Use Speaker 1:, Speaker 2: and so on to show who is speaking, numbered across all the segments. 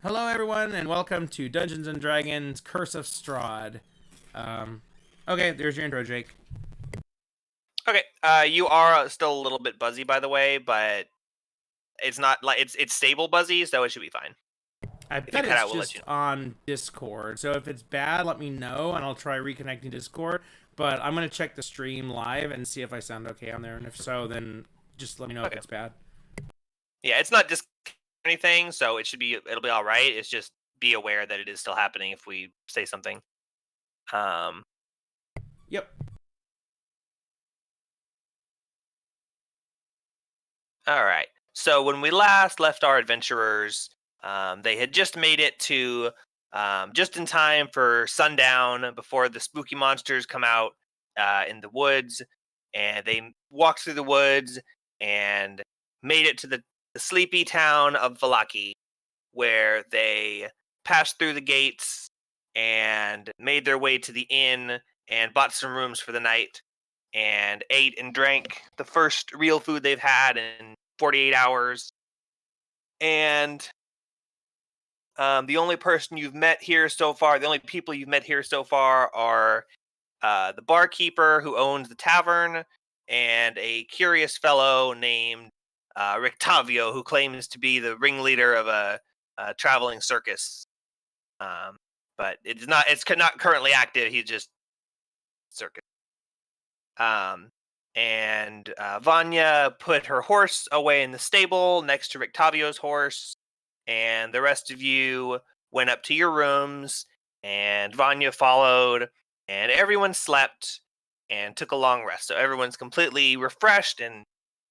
Speaker 1: Hello, everyone, and welcome to Dungeons and Dragons: Curse of Strahd. Okay, there's your intro, Jake.
Speaker 2: Okay, you are still a little bit buzzy, by the way, but it's not like it's stable buzzy, so it should be fine.
Speaker 1: I
Speaker 2: If you
Speaker 1: bet
Speaker 2: cut
Speaker 1: it's
Speaker 2: out, we'll let
Speaker 1: just
Speaker 2: you know.
Speaker 1: on Discord, so if it's bad, let me know, and I'll try reconnecting Discord. But I'm gonna check the stream live and see if I sound okay on there, and if so, then just let me know if
Speaker 2: Okay.
Speaker 1: it's bad.
Speaker 2: Yeah, it's not just anything, so it'll be all right. It's just be aware that it is still happening if we say something. Um,
Speaker 1: Yep.
Speaker 2: all right. So when we last left our adventurers, they had just made it to just in time for sundown before the spooky monsters come out in the woods, and they walked through the woods and made it to the sleepy town of Valaki, where they passed through the gates and made their way to the inn and bought some rooms for the night and ate and drank the first real food they've had in 48 hours. And the only person you've met here so far, the only people you've met here so far are the barkeeper who owns the tavern and a curious fellow named Rictavio who claims to be the ringleader of a traveling circus. Um, but it's not currently active. He's just circus. Um, and Vanya put her horse away in the stable next to Rictavio's horse, and the rest of you went up to your rooms, and Vanya followed, and everyone slept and took a long rest. So everyone's completely refreshed, and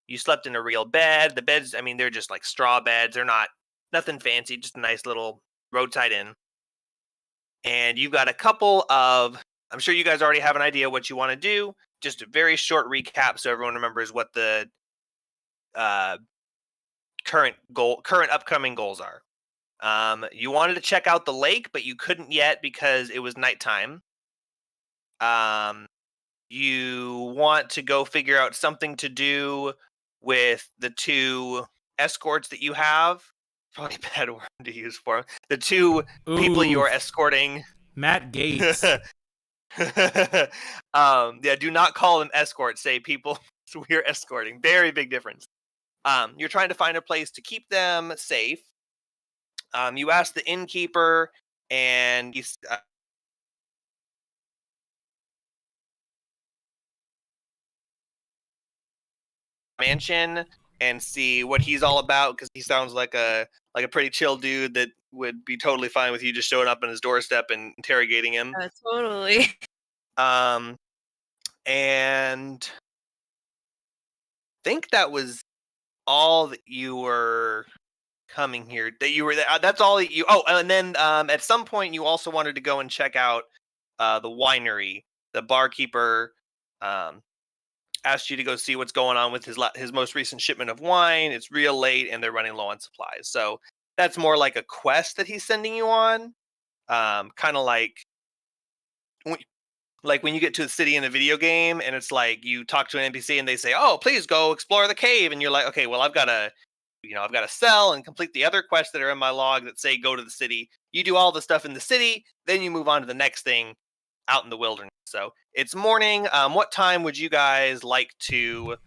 Speaker 2: you slept in a real bed. The beds, I mean, they're just like straw beds. They're not nothing fancy, just a nice little roadside inn. And you've got a couple of, I'm sure you guys already have an idea what you want to do. Just a very short recap so everyone remembers what the uh, current upcoming goals are. You wanted to check out the lake, but you couldn't yet because it was nighttime. Um, you want to go figure out something to do with the two escorts that you have. Probably a bad word to use for them. The two people you
Speaker 1: Ooh,
Speaker 2: are escorting.
Speaker 1: Matt Gates.
Speaker 2: Yeah, do not call them escorts. Say people we're escorting. Very big difference. You're trying to find a place to keep them safe. You ask the innkeeper, and he's mansion and see what he's all about because he sounds like a pretty chill dude that would be totally fine with you just showing up on his doorstep and interrogating him.
Speaker 3: Totally.
Speaker 2: Um, and think that was all that you were coming here. That you were that's all that you. Oh, and then at some point you also wanted to go and check out the winery. The barkeeper um, asked you to go see what's going on with his most recent shipment of wine. It's real late and they're running low on supplies. So that's more like a quest that he's sending you on. Kind of like when you get to the city in a video game and it's like you talk to an NPC and they say, "Oh, please go explore the cave," and you're like, "Okay, well I've got to sell and complete the other quests that are in my log that say go to the city." You do all the stuff in the city, then you move on to the next thing out in the wilderness. So it's morning. What time would you guys like to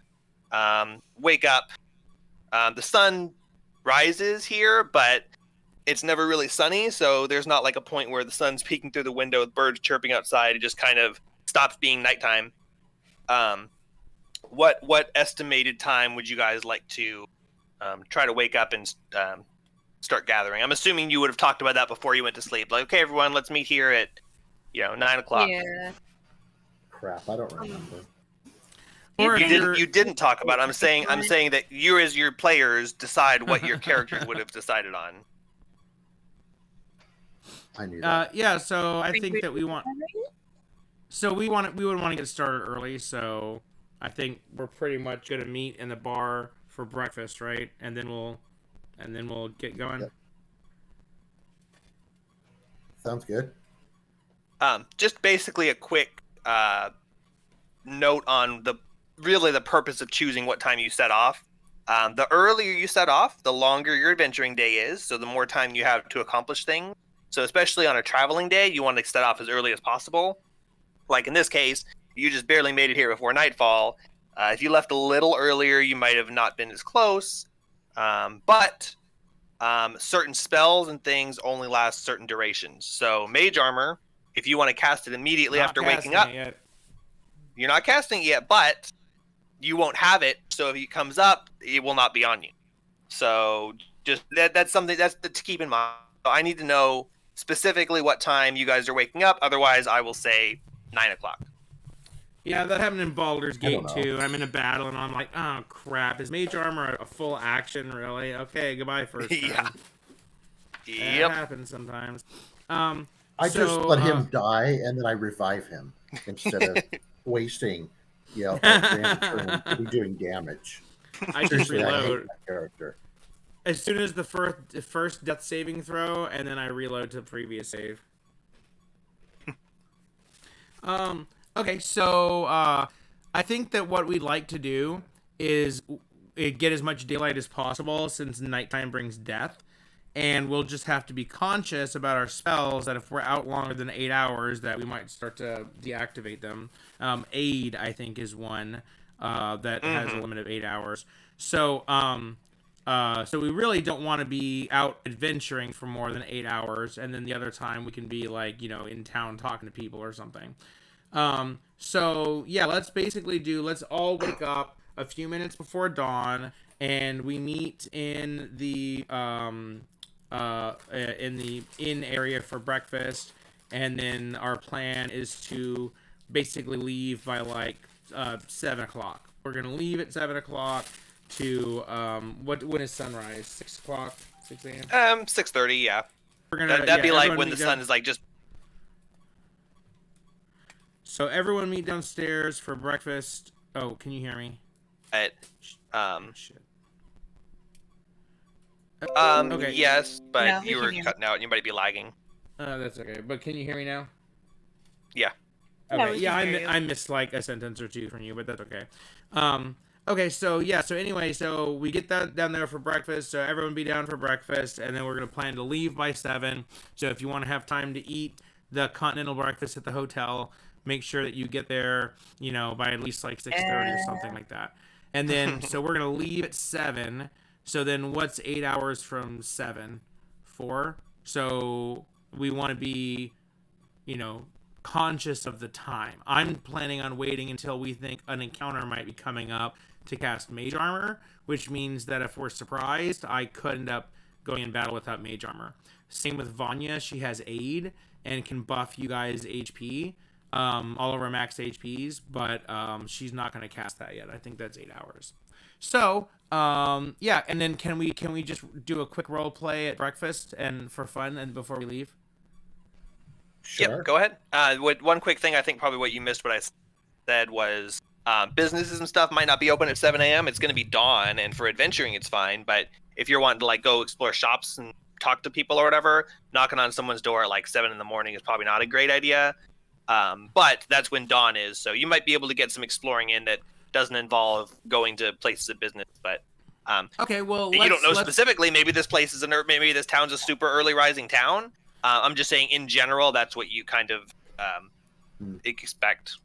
Speaker 2: wake up? The sun rises here, but it's never really sunny, so there's not like a point where the sun's peeking through the window with birds chirping outside. It just kind of stops being nighttime. Um, what estimated time would you guys like to try to wake up and start gathering? I'm assuming you would have talked about that before you went to sleep. Like, okay, everyone, let's meet here at 9 o'clock.
Speaker 3: Yeah.
Speaker 4: Crap, I don't remember.
Speaker 1: Or if you're
Speaker 2: You didn't talk about it. I'm saying that you as your players decide what your characters would have decided on.
Speaker 4: I knew that.
Speaker 1: yeah. So I think that we want. So we would want to get started early. So I think we're pretty much gonna meet in the bar for breakfast, right? And then we'll get going.
Speaker 4: Yep. Sounds good.
Speaker 2: Just basically a quick note on the purpose of choosing what time you set off. The earlier you set off, the longer your adventuring day is, so the more time you have to accomplish things. So especially on a traveling day, you want to set off as early as possible. Like in this case, you just barely made it here before nightfall. If you left a little earlier, you might have not been as close. But certain spells and things only last certain durations. So mage armor, if you want to cast it immediately after waking up, you're not casting it yet, but you won't have it. So if it comes up, it will not be on you. So just that's something that's to keep in mind. So I need to know specifically what time you guys are waking up. Otherwise, I will say 9 o'clock.
Speaker 1: Yeah, that happened in Baldur's Gate too. I'm in a battle and I'm like, oh crap, is mage armor a full action really? Okay, goodbye first.
Speaker 2: Yeah.
Speaker 1: It happens sometimes.
Speaker 4: I just let him die and then I revive him instead of wasting, a grand turn to be doing damage.
Speaker 1: I just reload.
Speaker 4: I hate that character.
Speaker 1: As soon as the first death saving throw, and then I reload to the previous save. Okay, so I think that what we'd like to do is get as much daylight as possible, since nighttime brings death, and we'll just have to be conscious about our spells, that if we're out longer than 8 hours, that we might start to deactivate them. Aid, I think, is one that has a limit of 8 hours. So we really don't want to be out adventuring for more than 8 hours, and then the other time we can be like, in town talking to people or something. So yeah, let's all wake up a few minutes before dawn, and we meet in the inn area for breakfast, and then our plan is to basically leave by like 7 o'clock. We're gonna leave at 7 o'clock to when is sunrise? 6 o'clock, 6 a.m.
Speaker 2: 6:30. Yeah.
Speaker 1: That'd
Speaker 2: be like when the sun is like just.
Speaker 1: So everyone meet downstairs for breakfast. Oh, can you hear me?
Speaker 2: Shit.
Speaker 1: Okay.
Speaker 2: Yes, but you were cutting out and you might be lagging.
Speaker 1: That's okay. But can you hear me now?
Speaker 2: Yeah.
Speaker 1: Okay. Yeah, I missed like a sentence or two from you, but that's okay. Okay, so yeah, so we get that down there for breakfast, so everyone be down for breakfast, and then we're going to plan to leave by 7. So if you want to have time to eat the continental breakfast at the hotel, make sure that you get there, by at least like 6:30 or something like that. And then, so we're going to leave at 7. So then what's 8 hours from 7? 4? So we want to be, conscious of the time. I'm planning on waiting until we think an encounter might be coming up to cast mage armor, which means that if we're surprised, I could end up going in battle without mage armor. Same with Vanya. She has aid and can buff you guys HP, all of our max HPs, but she's not going to cast that yet. I think that's 8 hours. So yeah, and then can we just do a quick role play at breakfast and for fun and before we leave?
Speaker 4: Sure.
Speaker 2: Yep, go ahead. One quick thing, I think probably what you missed what I said was businesses and stuff might not be open at 7 a.m. It's going to be dawn, and for adventuring it's fine, but if you're wanting to like go explore shops and talk to people or whatever, knocking on someone's door at like 7 in the morning is probably not a great idea. But that's when dawn is, so you might be able to get some exploring in that doesn't involve going to places of business, but
Speaker 1: okay, well,
Speaker 2: you don't know specifically. Maybe this place is maybe this town's a super early rising town. I'm just saying, in general, that's what you kind of expect.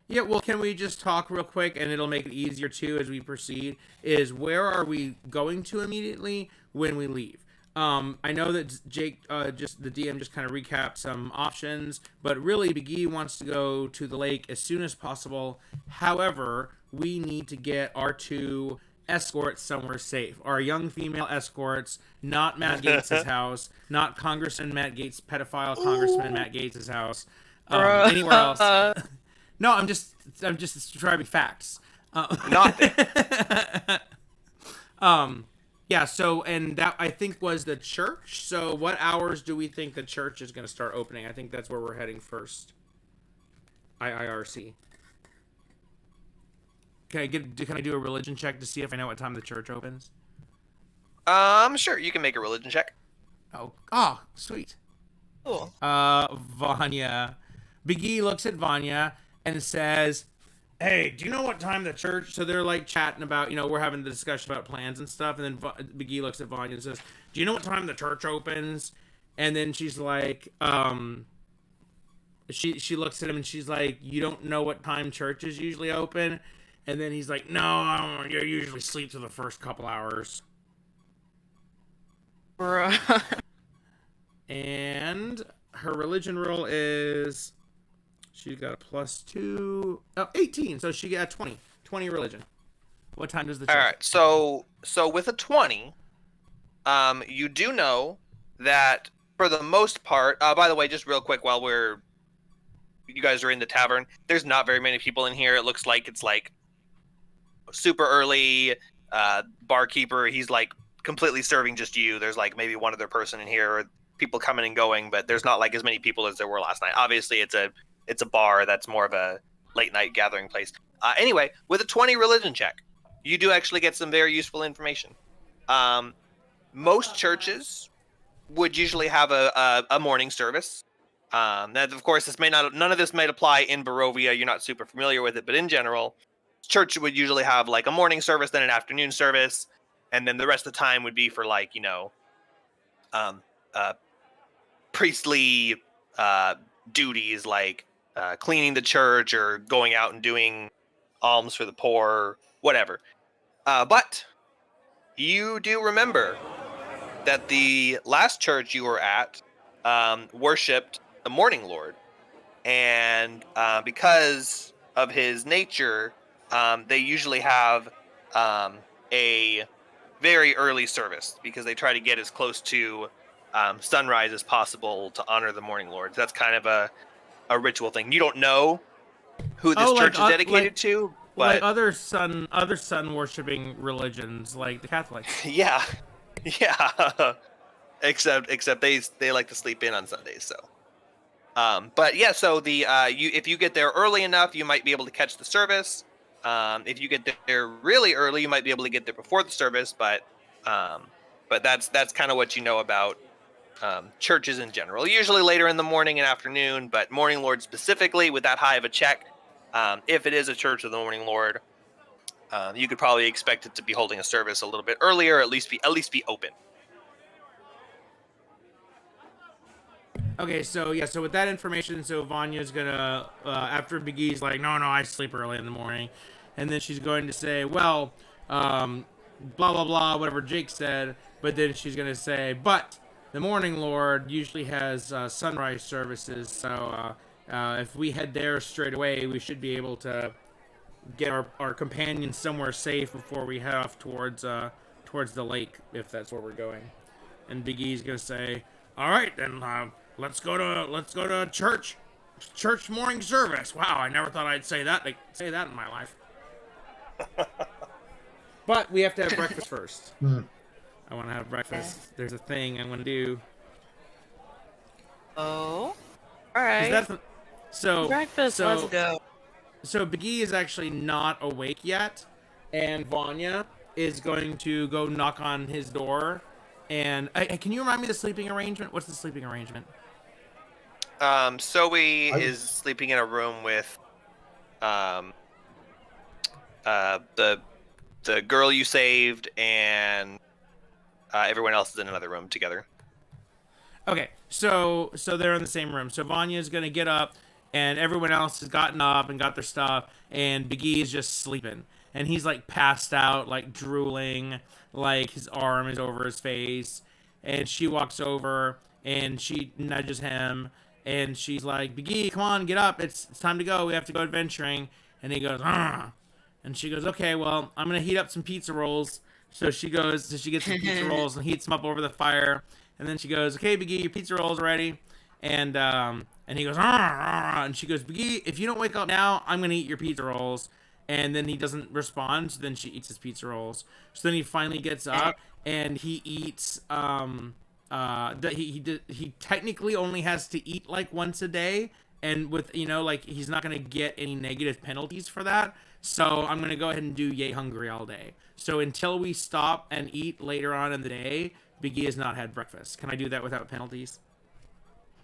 Speaker 1: Yeah, well, can we just talk real quick, and it'll make it easier, too, as we proceed, is where are we going to immediately when we leave? I know that Jake, the DM, just kind of recapped some options, but really, Big E wants to go to the lake as soon as possible. However, we need to get our 2 escorts somewhere safe. Our young female escorts, not Matt Gates' house, not Congressman Matt Gates, pedophile Congressman Matt Gates' house, anywhere else. No, I'm just describing facts.
Speaker 2: Not there.
Speaker 1: Yeah, so, and that, I think, was the church. So what hours do we think the church is going to start opening? I think that's where we're heading first. IIRC. Can I do a religion check to see if I know what time the church opens?
Speaker 2: Sure, you can make a religion check.
Speaker 1: Oh, sweet.
Speaker 2: Cool.
Speaker 1: Vanya. Big E looks at Vanya and says, hey, do you know what time the church? So they're like chatting about, we're having the discussion about plans and stuff. And then McGee looks at Vanya and says, do you know what time the church opens? And then she's like, she looks at him and she's like, you don't know what time churches usually open? And then he's like, no, you usually sleep for the first couple hours.
Speaker 3: Bruh.
Speaker 1: And her religion roll is, she got a +2, 18. So she got 20. 20 religion. What time does the church?
Speaker 2: All right. So with a 20, you do know that for the most part. By the way, just real quick, while you guys are in the tavern, there's not very many people in here. It looks like it's like super early. Barkeeper, he's like completely serving just you. There's like maybe one other person in here. People coming and going, but there's not like as many people as there were last night. Obviously, it's a bar that's more of a late night gathering place. Anyway, with a 20 religion check, you do actually get some very useful information. Most churches would usually have a morning service. That of course none of this might apply in Barovia. You're not super familiar with it, but in general, church would usually have like a morning service, then an afternoon service, and then the rest of the time would be for like priestly duties like cleaning the church or going out and doing alms for the poor, whatever. But you do remember that the last church you were at worshipped the Morning Lord, and because of his nature, they usually have a very early service because they try to get as close to sunrise as possible to honor the Morning Lord. That's kind of a ritual thing. You don't know who this church is dedicated to, but
Speaker 1: like other sun worshiping religions, like the Catholics.
Speaker 2: yeah. Except they like to sleep in on Sundays, so. But yeah, so if you get there early enough, you might be able to catch the service. If you get there really early, you might be able to get there before the service. But that's kind of what you know about churches in general. Usually later in the morning and afternoon, but Morning Lord specifically with that high of a check, if it is a Church of the Morning Lord, you could probably expect it to be holding a service a little bit earlier, at least be open.
Speaker 1: Okay, so with that information, so Vanya's gonna after McGee's like, no, I sleep early in the morning, and then she's going to say, well, blah blah blah, whatever Jake said, but then she's gonna say, but the Morning Lord usually has sunrise services, so if we head there straight away, we should be able to get our companions somewhere safe before we head off towards the lake, if that's where we're going. And Big E's gonna say, all right, then let's go to church morning service. Wow, I never thought I'd say that in my life. But we have to have breakfast first. I want to have breakfast. There's a thing I want to do.
Speaker 3: Oh, all right. Breakfast. Let's go.
Speaker 1: So Big E is actually not awake yet, and Vanya is going to go knock on his door. And can you remind me the sleeping arrangement? What's the sleeping arrangement?
Speaker 2: Zoe is sleeping in a room with the girl you saved, and everyone else is in another room together.
Speaker 1: Okay, so they're in the same room. So Vanya's gonna get up, and everyone else has gotten up and got their stuff, and Big E is just sleeping. And he's like passed out, like drooling, like his arm is over his face. And she walks over and she nudges him, and she's like, Big E, come on, get up. It's time to go. We have to go adventuring. And he goes, ah. And she goes, okay, well, I'm going to heat up some pizza rolls. So she gets some pizza rolls and heats them up over the fire. And then she goes, okay, Big E, your pizza rolls are ready. And he goes, ah. And she goes, Big E, if you don't wake up now, I'm going to eat your pizza rolls. And then he doesn't respond, so then she eats his pizza rolls. So then he finally gets up and he eats. He technically only has to eat like once a day, and with he's not gonna get any negative penalties for that. So I'm gonna go ahead and do yay hungry all day. So until we stop and eat later on in the day, Biggie has not had breakfast. Can I do that without penalties?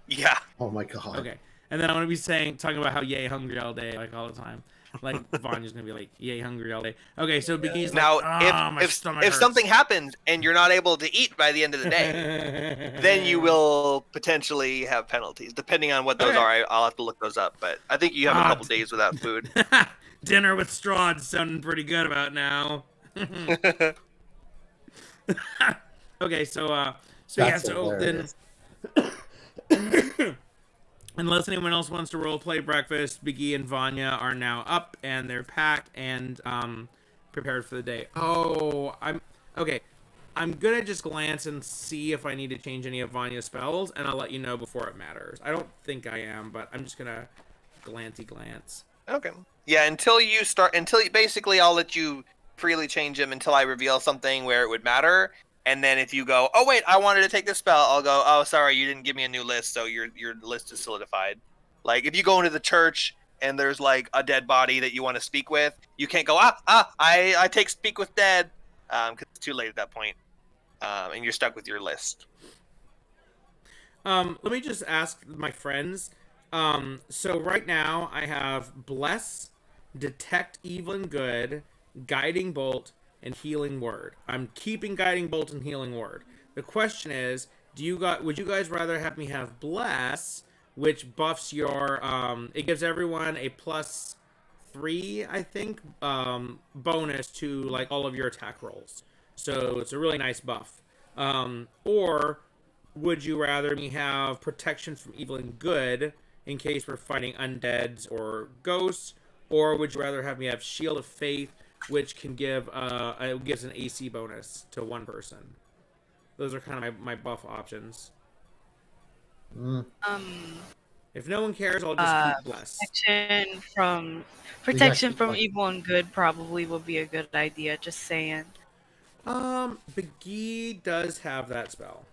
Speaker 2: Yeah.
Speaker 4: Oh my god.
Speaker 1: Okay. And then I'm gonna be talking about how yay hungry all day, like all the time. Like Vanya's gonna be like, yay, hungry all day. Okay, so Biggie's
Speaker 2: now,
Speaker 1: like, my stomach
Speaker 2: if
Speaker 1: hurts.
Speaker 2: something happens and you're not able to eat by the end of the day, then you will potentially have penalties, depending on what those are. I'll have to look those up, but I think you have a couple days without food.
Speaker 1: Dinner with Strahd sounding pretty good about now. Okay, so then. Unless anyone else wants to roleplay breakfast, Biggie and Vanya are now up and they're packed and prepared for the day. Oh, I'm gonna just glance and see if I need to change any of Vanya's spells, and I'll let you know before it matters. I don't think I am, but I'm just gonna glance.
Speaker 2: Okay. Yeah, basically I'll let you freely change them until I reveal something where it would matter. And then if you go, oh wait, I wanted to take this spell, I'll go, oh sorry, you didn't give me a new list, so your list is solidified. Like if you go into the church and there's like a dead body that you want to speak with, you can't go, I take speak with dead, because it's too late at that point, and you're stuck with your list.
Speaker 1: Let me just ask my friends. So right now I have Bless, Detect Evil and Good, Guiding Bolt, and Healing Word. I'm keeping Guiding Bolt and Healing Word. The question is, would you guys rather have me have Bless, which buffs your it gives everyone a +3, I think, bonus to like all of your attack rolls. So it's a really nice buff. Or would you rather me have Protection from Evil and Good in case we're fighting undeads or ghosts? Or would you rather have me have Shield of Faith, which can give it gives an AC bonus to one person? Those are kind of my buff options. If no one cares, I'll just keep Bless.
Speaker 3: Protection from Evil and Good probably would be a good idea. Just saying.
Speaker 1: Biggie does have that spell.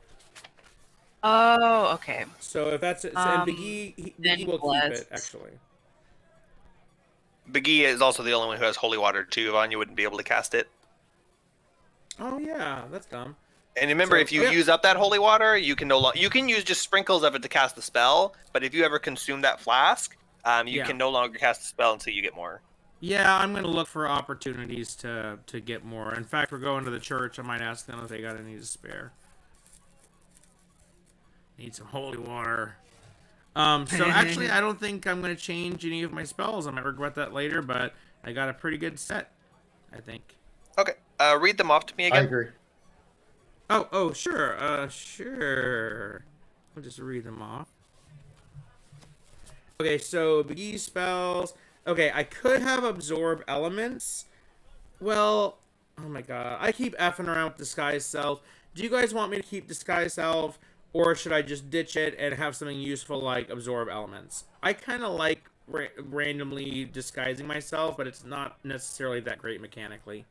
Speaker 3: Oh, okay.
Speaker 1: So if that's it, and Biggie will keep it actually.
Speaker 2: Biggie is also the only one who has holy water too. Vanya wouldn't be able to cast it.
Speaker 1: Oh yeah, that's dumb.
Speaker 2: And remember, if you use up that holy water, you can use just sprinkles of it to cast the spell. But if you ever consume that flask, you can no longer cast the spell until you get more.
Speaker 1: Yeah, I'm gonna look for opportunities to get more. In fact, we're going to the church. I might ask them if they got any to spare. Need some holy water. So actually, I don't think I'm going to change any of my spells. I might regret that later, but I got a pretty good set, I think.
Speaker 2: Okay. Read them off to me again.
Speaker 4: I agree.
Speaker 1: Oh, sure. Sure. I'll just read them off. Okay, so Biggie spells. Okay, I could have Absorb Elements. Well, oh my god. I keep effing around with Disguise Self. Do you guys want me to keep Disguise Self? Or should I just ditch it and have something useful like Absorb Elements? I kind of like randomly disguising myself, but it's not necessarily that great mechanically.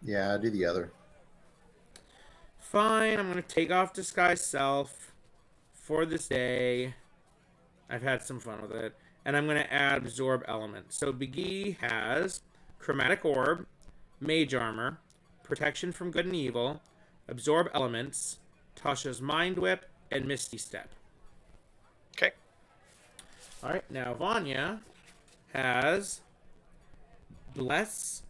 Speaker 4: Yeah, I do the other.
Speaker 1: Fine, I'm going to take off Disguise Self for this day. I've had some fun with it. And I'm going to add Absorb Elements. So Biggie has Chromatic Orb, Mage Armor, Protection from Good and Evil, Absorb Elements, Tasha's Mind Whip, and Misty Step.
Speaker 2: Okay.
Speaker 1: Alright, now Vanya has Bless.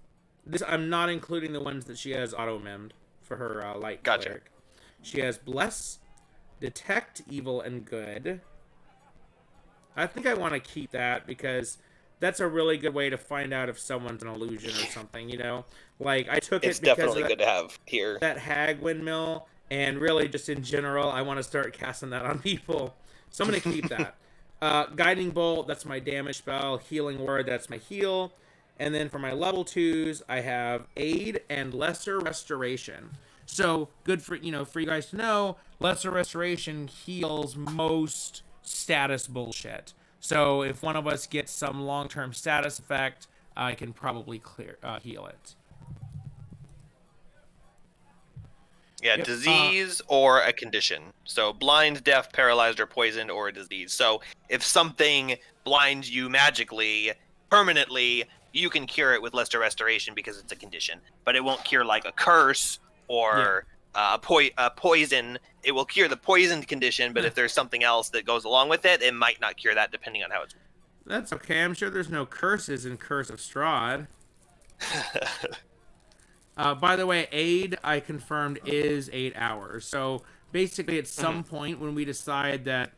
Speaker 1: This I'm not including the ones that she has auto-mimmed for her light cleric. She has Bless, Detect Evil and Good. I think I want to keep that because that's a really good way to find out if someone's an illusion or something, you know? Like, I took
Speaker 2: it's
Speaker 1: it because
Speaker 2: definitely
Speaker 1: of
Speaker 2: good to have here.
Speaker 1: That hag windmill. And really, just in general, I want to start casting that on people. So I'm going to keep that. Guiding Bolt, that's my damage spell. Healing Word, that's my heal. And then for my level 2s, I have Aid and Lesser Restoration. So, good for you guys to know, Lesser Restoration heals most status bullshit. So, if one of us gets some long-term status effect, I can probably heal it.
Speaker 2: Yeah, yep. Disease or a condition. So blind, deaf, paralyzed, or poisoned, or a disease. So if something blinds you magically, permanently, you can cure it with Lesser Restoration because it's a condition. But it won't cure like a curse or a poison. It will cure the poisoned condition, but if there's something else that goes along with it, it might not cure that depending on how it's...
Speaker 1: That's okay. I'm sure there's no curses in Curse of Strahd. By the way, aid, I confirmed, is 8 hours. So basically at some point when we decide that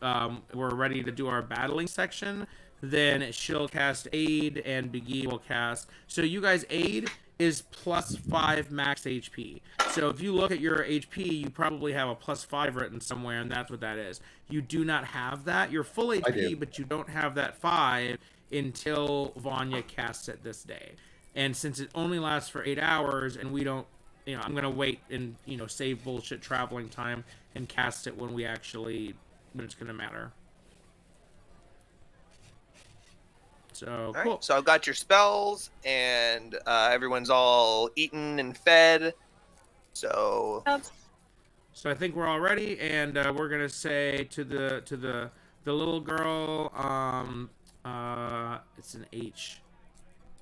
Speaker 1: we're ready to do our battling section, then she'll cast aid and Big E will cast. So you guys, aid is +5 max HP. So if you look at your HP, you probably have a +5 written somewhere, and that's what that is. You do not have that. You're full HP, but you don't have that 5 until Vanya casts it this day. And since it only lasts for 8 hours, and we don't, I'm gonna wait and save bullshit traveling time and cast it when it's gonna matter. So
Speaker 2: all
Speaker 1: cool.
Speaker 2: Right, so I've got your spells, and everyone's all eaten and fed. So
Speaker 1: I think we're all ready, and we're gonna say to the little girl, it's an H.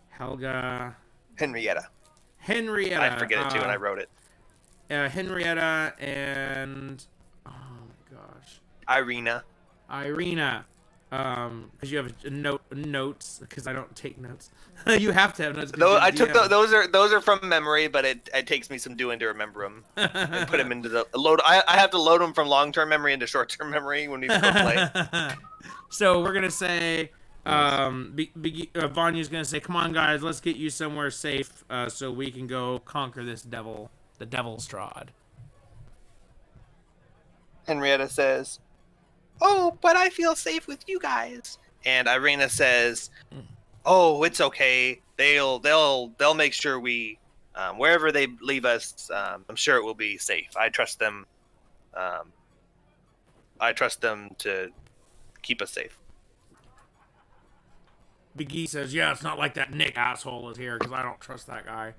Speaker 1: Helga.
Speaker 2: Henrietta.
Speaker 1: I
Speaker 2: forget it too, and I wrote it.
Speaker 1: Henrietta and oh my gosh,
Speaker 2: Irina.
Speaker 1: Because you have notes. Because I don't take notes. You have to have notes.
Speaker 2: I took those are from memory, but it takes me some doing to remember them and put them into the load. I have to load them from long-term memory into short-term memory when we go play.
Speaker 1: So we're gonna say. Vanya's gonna say, "Come on, guys, let's get you somewhere safe, so we can go conquer this devil, the Devil Strahd."
Speaker 2: Henrietta says, "Oh, but I feel safe with you guys." And Irina says, "Oh, it's okay. They'll make sure we, wherever they leave us, I'm sure it will be safe. I trust them. I trust them to keep us safe."
Speaker 1: Big E says, "Yeah, it's not like that Nick asshole is here, because I don't trust that guy."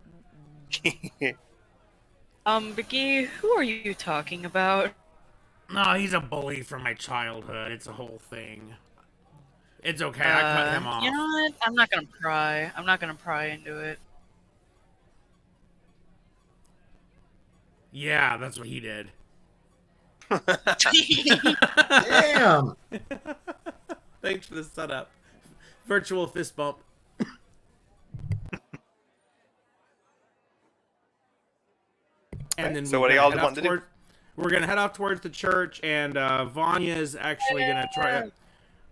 Speaker 3: Big E, who are you talking about?
Speaker 1: No, he's a bully from my childhood. It's a whole thing. It's okay, I cut him off.
Speaker 3: You know what? I'm not gonna pry. I'm not gonna pry into it.
Speaker 1: Yeah, that's what he did.
Speaker 4: Damn!
Speaker 1: Thanks for the setup. Virtual fist bump. And then
Speaker 2: so what do y'all want to do?
Speaker 1: We're gonna head off towards the church, and Vanya's actually gonna try.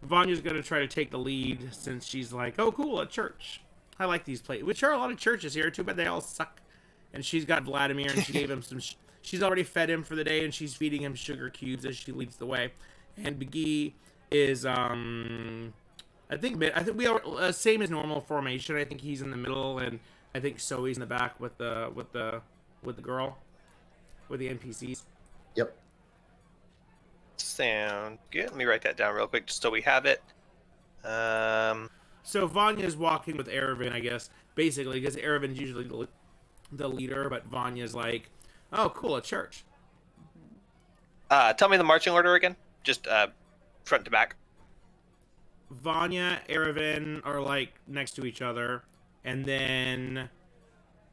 Speaker 1: Vanya's gonna try to take the lead, since she's like, "Oh, cool, a church. I like these places." Which are a lot of churches here. Too bad they all suck. And she's got Vladimir, and she gave him some. She's already fed him for the day, and she's feeding him sugar cubes as she leads the way. And Biggie is I think we are same as normal formation. I think he's in the middle, and I think Zoe's in the back with the girl, with the NPCs.
Speaker 4: Yep.
Speaker 2: Sound good. Let me write that down real quick, just so we have it.
Speaker 1: So Vanya's walking with Erevan, I guess, basically, because Erevan's usually the leader, but Vanya's like, "Oh, cool, a church."
Speaker 2: Tell me the marching order again, just front to back.
Speaker 1: Vanya, Erevan are like next to each other, and then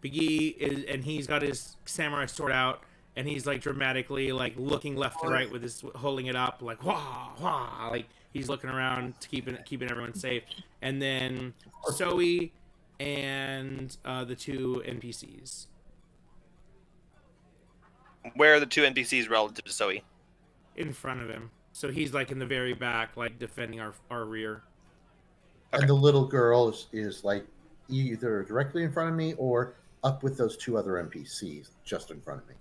Speaker 1: Biggie he's got his samurai sword out, and he's like dramatically like looking left and right with his holding it up, like wah wah, like he's looking around to keeping everyone safe. And then Zoe and the two NPCs.
Speaker 2: Where are the two NPCs relative to Zoe?
Speaker 1: In front of him. So he's like in the very back, like defending our rear.
Speaker 2: Okay.
Speaker 4: And the little girl is like either directly in front of me or up with those two other NPCs just in front of me.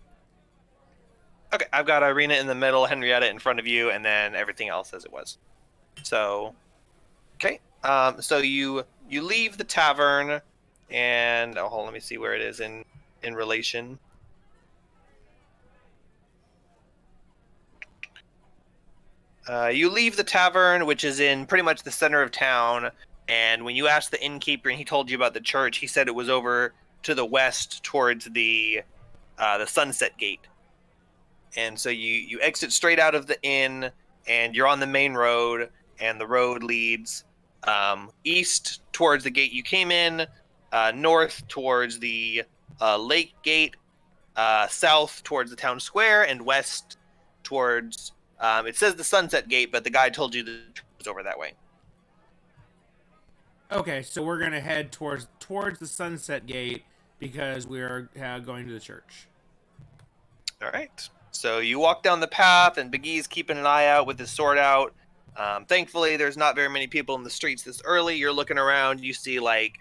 Speaker 2: Okay, I've got Irina in the middle, Henrietta in front of you, and then everything else as it was. So, okay. So you leave the tavern, and hold on, let me see where it is in relation. You leave the tavern, which is in pretty much the center of town, and when you asked the innkeeper and he told you about the church, he said it was over to the west towards the Sunset Gate. And so you exit straight out of the inn, and you're on the main road, and the road leads east towards the gate you came in, north towards the lake gate, south towards the town square, and west towards... it says the Sunset Gate, but the guy told you the church was over that way.
Speaker 1: Okay, so we're gonna head towards the Sunset Gate because we are going to the church.
Speaker 2: All right. So you walk down the path, and Big E's keeping an eye out with his sword out. Thankfully, there's not very many people in the streets this early. You're looking around. You see, like,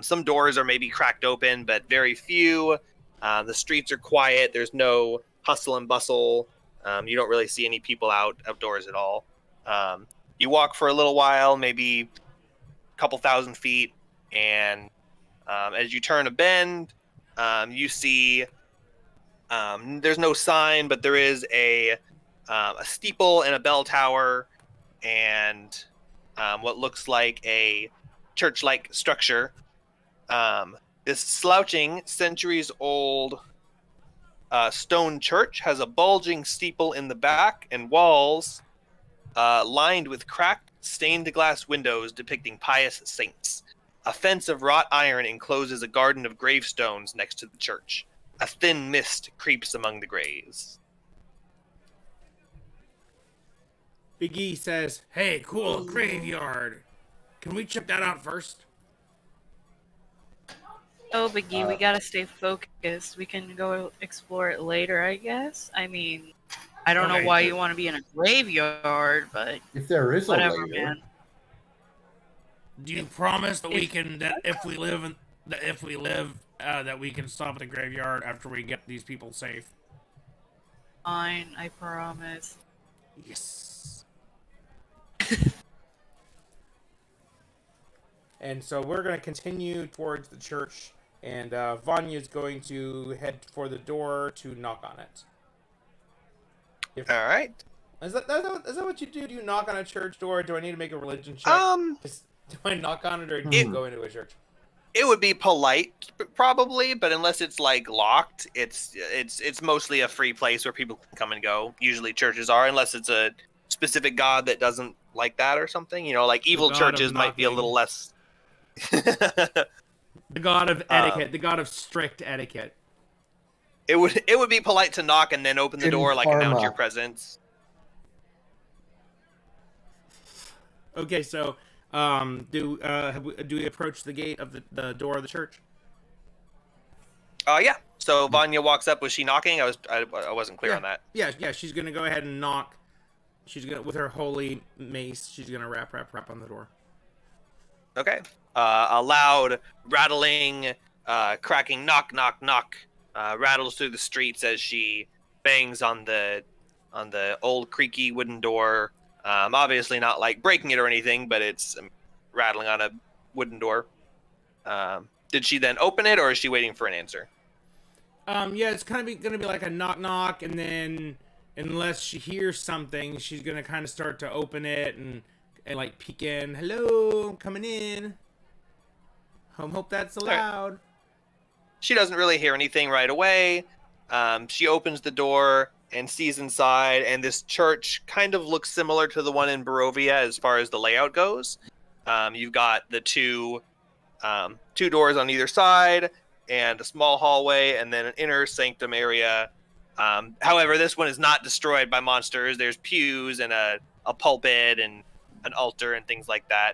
Speaker 2: some doors are maybe cracked open, but very few. The streets are quiet. There's no hustle and bustle. You don't really see any people outdoors at all. You walk for a little while, maybe a couple thousand feet, and as you turn a bend, you see there's no sign, but there is a steeple and a bell tower, and what looks like a church-like structure. This slouching, centuries-old stone church has a bulging steeple in the back and walls lined with cracked, stained-glass windows depicting pious saints. A fence of wrought iron encloses a garden of gravestones next to the church. A thin mist creeps among the graves.
Speaker 1: Big E says, "Hey, cool graveyard. Can we check that out first?"
Speaker 3: Oh, Biggie, we gotta stay focused. We can go explore it later, I guess. I mean, I don't know why you want to be in a graveyard, but
Speaker 4: if there is
Speaker 3: whatever,
Speaker 4: a later,
Speaker 3: man.
Speaker 1: Do you promise that we can that if we live that we can stop at the graveyard after we get these people safe?
Speaker 3: Fine, I promise.
Speaker 1: Yes. And so we're going to continue towards the church, and Vanya is going to head for the door to knock on it.
Speaker 2: All right.
Speaker 1: Is that what you do? Do you knock on a church door? Do I need to make a religion check? Do I knock on it, or do you go into a church?
Speaker 2: It would be polite, probably, but unless it's like locked, it's mostly a free place where people can come and go. Usually churches are, unless it's a specific god that doesn't like that or something. You know, like evil churches might be a little less.
Speaker 1: The god of etiquette, the god of strict etiquette.
Speaker 2: It would be polite to knock and then open the door, like announce your presence.
Speaker 1: Okay, so do we approach the gate of the door of the church?
Speaker 2: Yeah. So Vanya walks up. Was she knocking? I wasn't clear on that.
Speaker 1: Yeah. She's gonna go ahead and knock. She's gonna, with her holy mace, she's gonna rap on the door.
Speaker 2: Okay. A loud, rattling, cracking knock, knock, knock rattles through the streets as she bangs on the old creaky wooden door. Obviously not like breaking it or anything, but it's rattling on a wooden door. Did she then open it, or is she waiting for an answer?
Speaker 1: Yeah, it's gonna be like a knock knock, and then unless she hears something, she's gonna kind of start to open it and like peek in. Hello, I'm coming in. Hope that's allowed.
Speaker 2: She doesn't really hear anything right away. She opens the door and sees inside, and this church kind of looks similar to the one in Barovia as far as the layout goes. You've got the two doors on either side, and a small hallway, and then an inner sanctum area. However, this one is not destroyed by monsters. There's pews and a pulpit and an altar and things like that.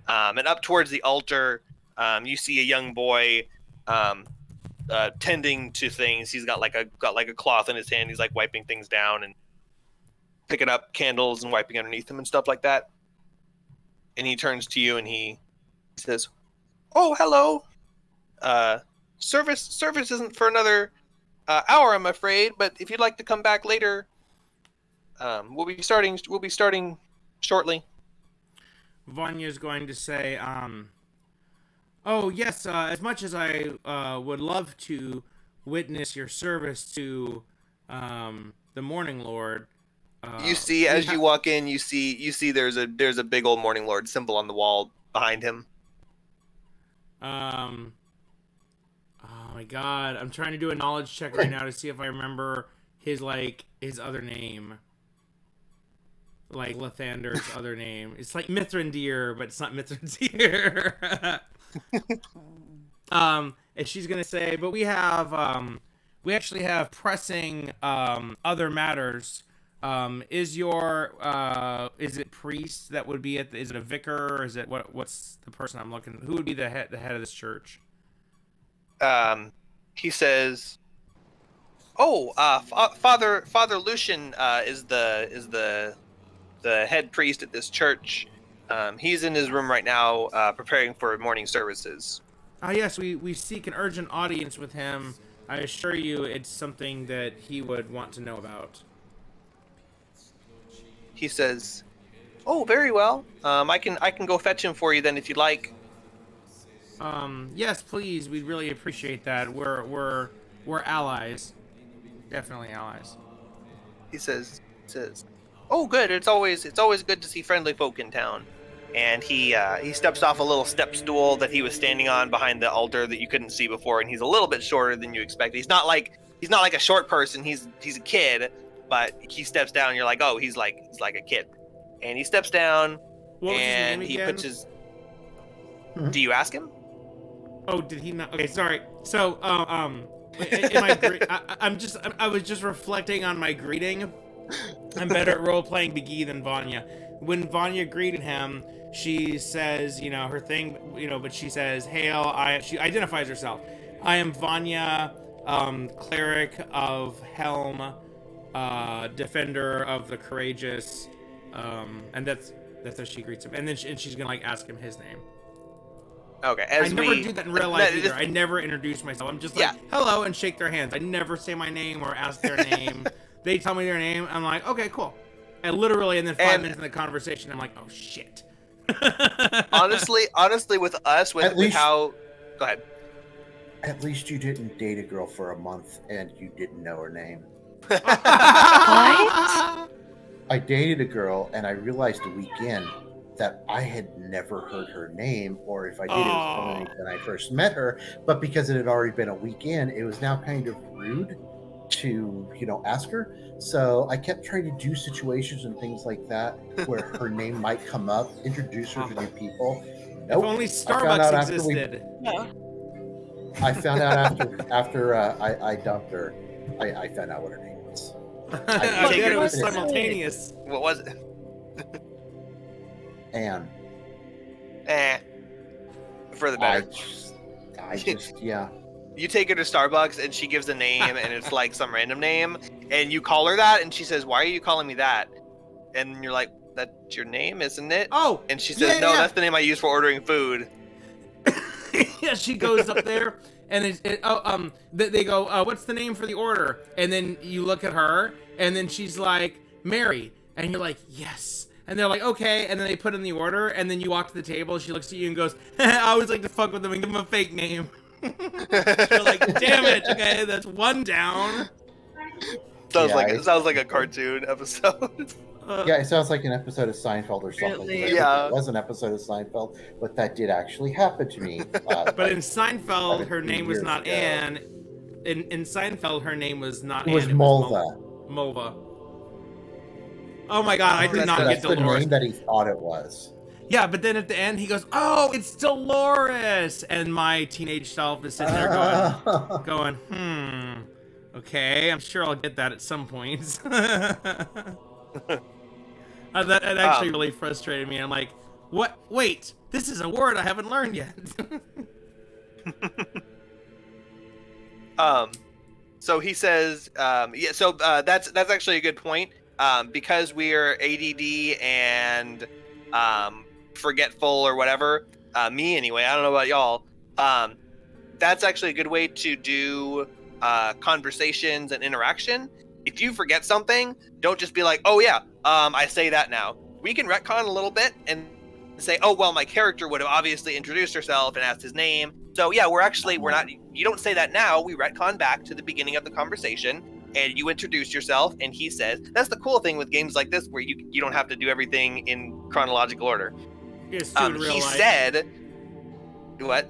Speaker 2: And up towards the altar, you see a young boy tending to things. He's got like a cloth in his hand. He's like wiping things down and picking up candles and wiping underneath them and stuff like that. And he turns to you and he says, "Oh, hello. Service isn't for another hour, I'm afraid. But if you'd like to come back later, we'll be starting shortly."
Speaker 1: Vanya's going to say, "Oh yes, as much as I would love to witness your service to the Morning Lord."
Speaker 2: You see, as you walk in, you see there's a big old Morning Lord symbol on the wall behind him.
Speaker 1: Oh my God, I'm trying to do a knowledge check right now to see if I remember his other name. Like Lathander's other name. It's like Mithrandir, but it's not Mithrandir. And she's gonna say, but we actually have pressing other matters Is it priest that would be is it a vicar, or is it what's the person I'm looking? Who would be the head of this church?
Speaker 2: He says, "Oh, Father Lucian is the head priest at this church. He's in his room right now, preparing for morning services."
Speaker 1: Ah, yes, we seek an urgent audience with him. I assure you, it's something that he would want to know about.
Speaker 2: He says, "Oh, very well. I can go fetch him for you then if you'd like."
Speaker 1: Yes, please. We'd really appreciate that. We're allies, definitely allies.
Speaker 2: He says, "Oh, good. It's always good to see friendly folk in town." And he steps off a little step stool that he was standing on behind the altar that you couldn't see before, and he's a little bit shorter than you expected. He's not like a short person. He's a kid, but he steps down and you're like, "Oh, he's like a kid." And he steps down and he puts his Do you ask him?
Speaker 1: Oh, did he not? Okay, sorry. So, I was just reflecting on my greeting. I'm better at role-playing Biggie than Vanya. When Vanya greeted him, she says, her thing, but she says, "Hail," she identifies herself. "I am Vanya, cleric of Helm, defender of the courageous," and that's how she greets him. And then she's gonna ask him his name.
Speaker 2: Okay.
Speaker 1: I never do that in real life either. I never introduce myself. I'm just like, "Hello," and shake their hands. I never say my name or ask their name. They tell me their name. I'm like, "Okay, cool." And literally, and then 5 minutes in the conversation, I'm like, "Oh shit."
Speaker 2: honestly, with us, with how, go ahead.
Speaker 4: At least you didn't date a girl for a month and you didn't know her name.
Speaker 3: What?
Speaker 4: I dated a girl and I realized a week in that I had never heard her name, or if I did, it was only when I first met her. But because it had already been a week in, it was now kind of rude to, ask her. So I kept trying to do situations and things like that where her name might come up, introduce her to new people. Nope.
Speaker 1: If only Starbucks existed.
Speaker 4: I found out after I dumped her. I found out what her name was.
Speaker 1: It was simultaneous.
Speaker 2: What was it?
Speaker 4: Anne.
Speaker 2: For the better.
Speaker 4: I just yeah.
Speaker 2: You take her to Starbucks and she gives a name and it's like some random name, and you call her that and she says, "Why are you calling me that?" And you're like, "That's your name, isn't it?"
Speaker 1: Oh.
Speaker 2: And she says, "No, that's the name I use for ordering food."
Speaker 1: Yeah, she goes up there and they go, "What's the name for the order?" And then you look at her and then she's like, "Mary," and you're like, "Yes." And they're like, "Okay," and then they put in the order, and then you walk to the table, she looks at you and goes, "I always like to fuck with them and give them a fake name." You're like, "Damn it, okay, that's one down."
Speaker 2: It sounds like a cartoon episode.
Speaker 4: Yeah, it sounds like an episode of Seinfeld or something.
Speaker 3: Really?
Speaker 4: Yeah. It was an episode of Seinfeld, but that did actually happen to me.
Speaker 1: But in Seinfeld, her name was not
Speaker 4: ago.
Speaker 1: Anne. In Seinfeld, her name was not
Speaker 4: It
Speaker 1: Anne.
Speaker 4: was Mulva.
Speaker 1: Mulva. Oh my god, I did not get Dolores.
Speaker 4: That's the name that he thought it was.
Speaker 1: Yeah, but then at the end he goes, "Oh, it's Dolores," and my teenage self is sitting there going, okay, I'm sure I'll get that at some point. That actually really frustrated me. I'm like, what? Wait, this is a word I haven't learned yet.
Speaker 2: So he says, that's actually a good point. Because we're ADD and forgetful or whatever, me anyway, I don't know about y'all, that's actually a good way to do conversations and interaction. If you forget something, don't just be like, "Oh yeah, I say that now." We can retcon a little bit and say, "Oh well, my character would have obviously introduced herself and asked his name, so yeah, we're not, you don't say that now, we retcon back to the beginning of the conversation and you introduce yourself," and he says, that's the cool thing with games like this where you don't have to do everything in chronological order.
Speaker 1: You're stupid in real life.
Speaker 2: Said, what?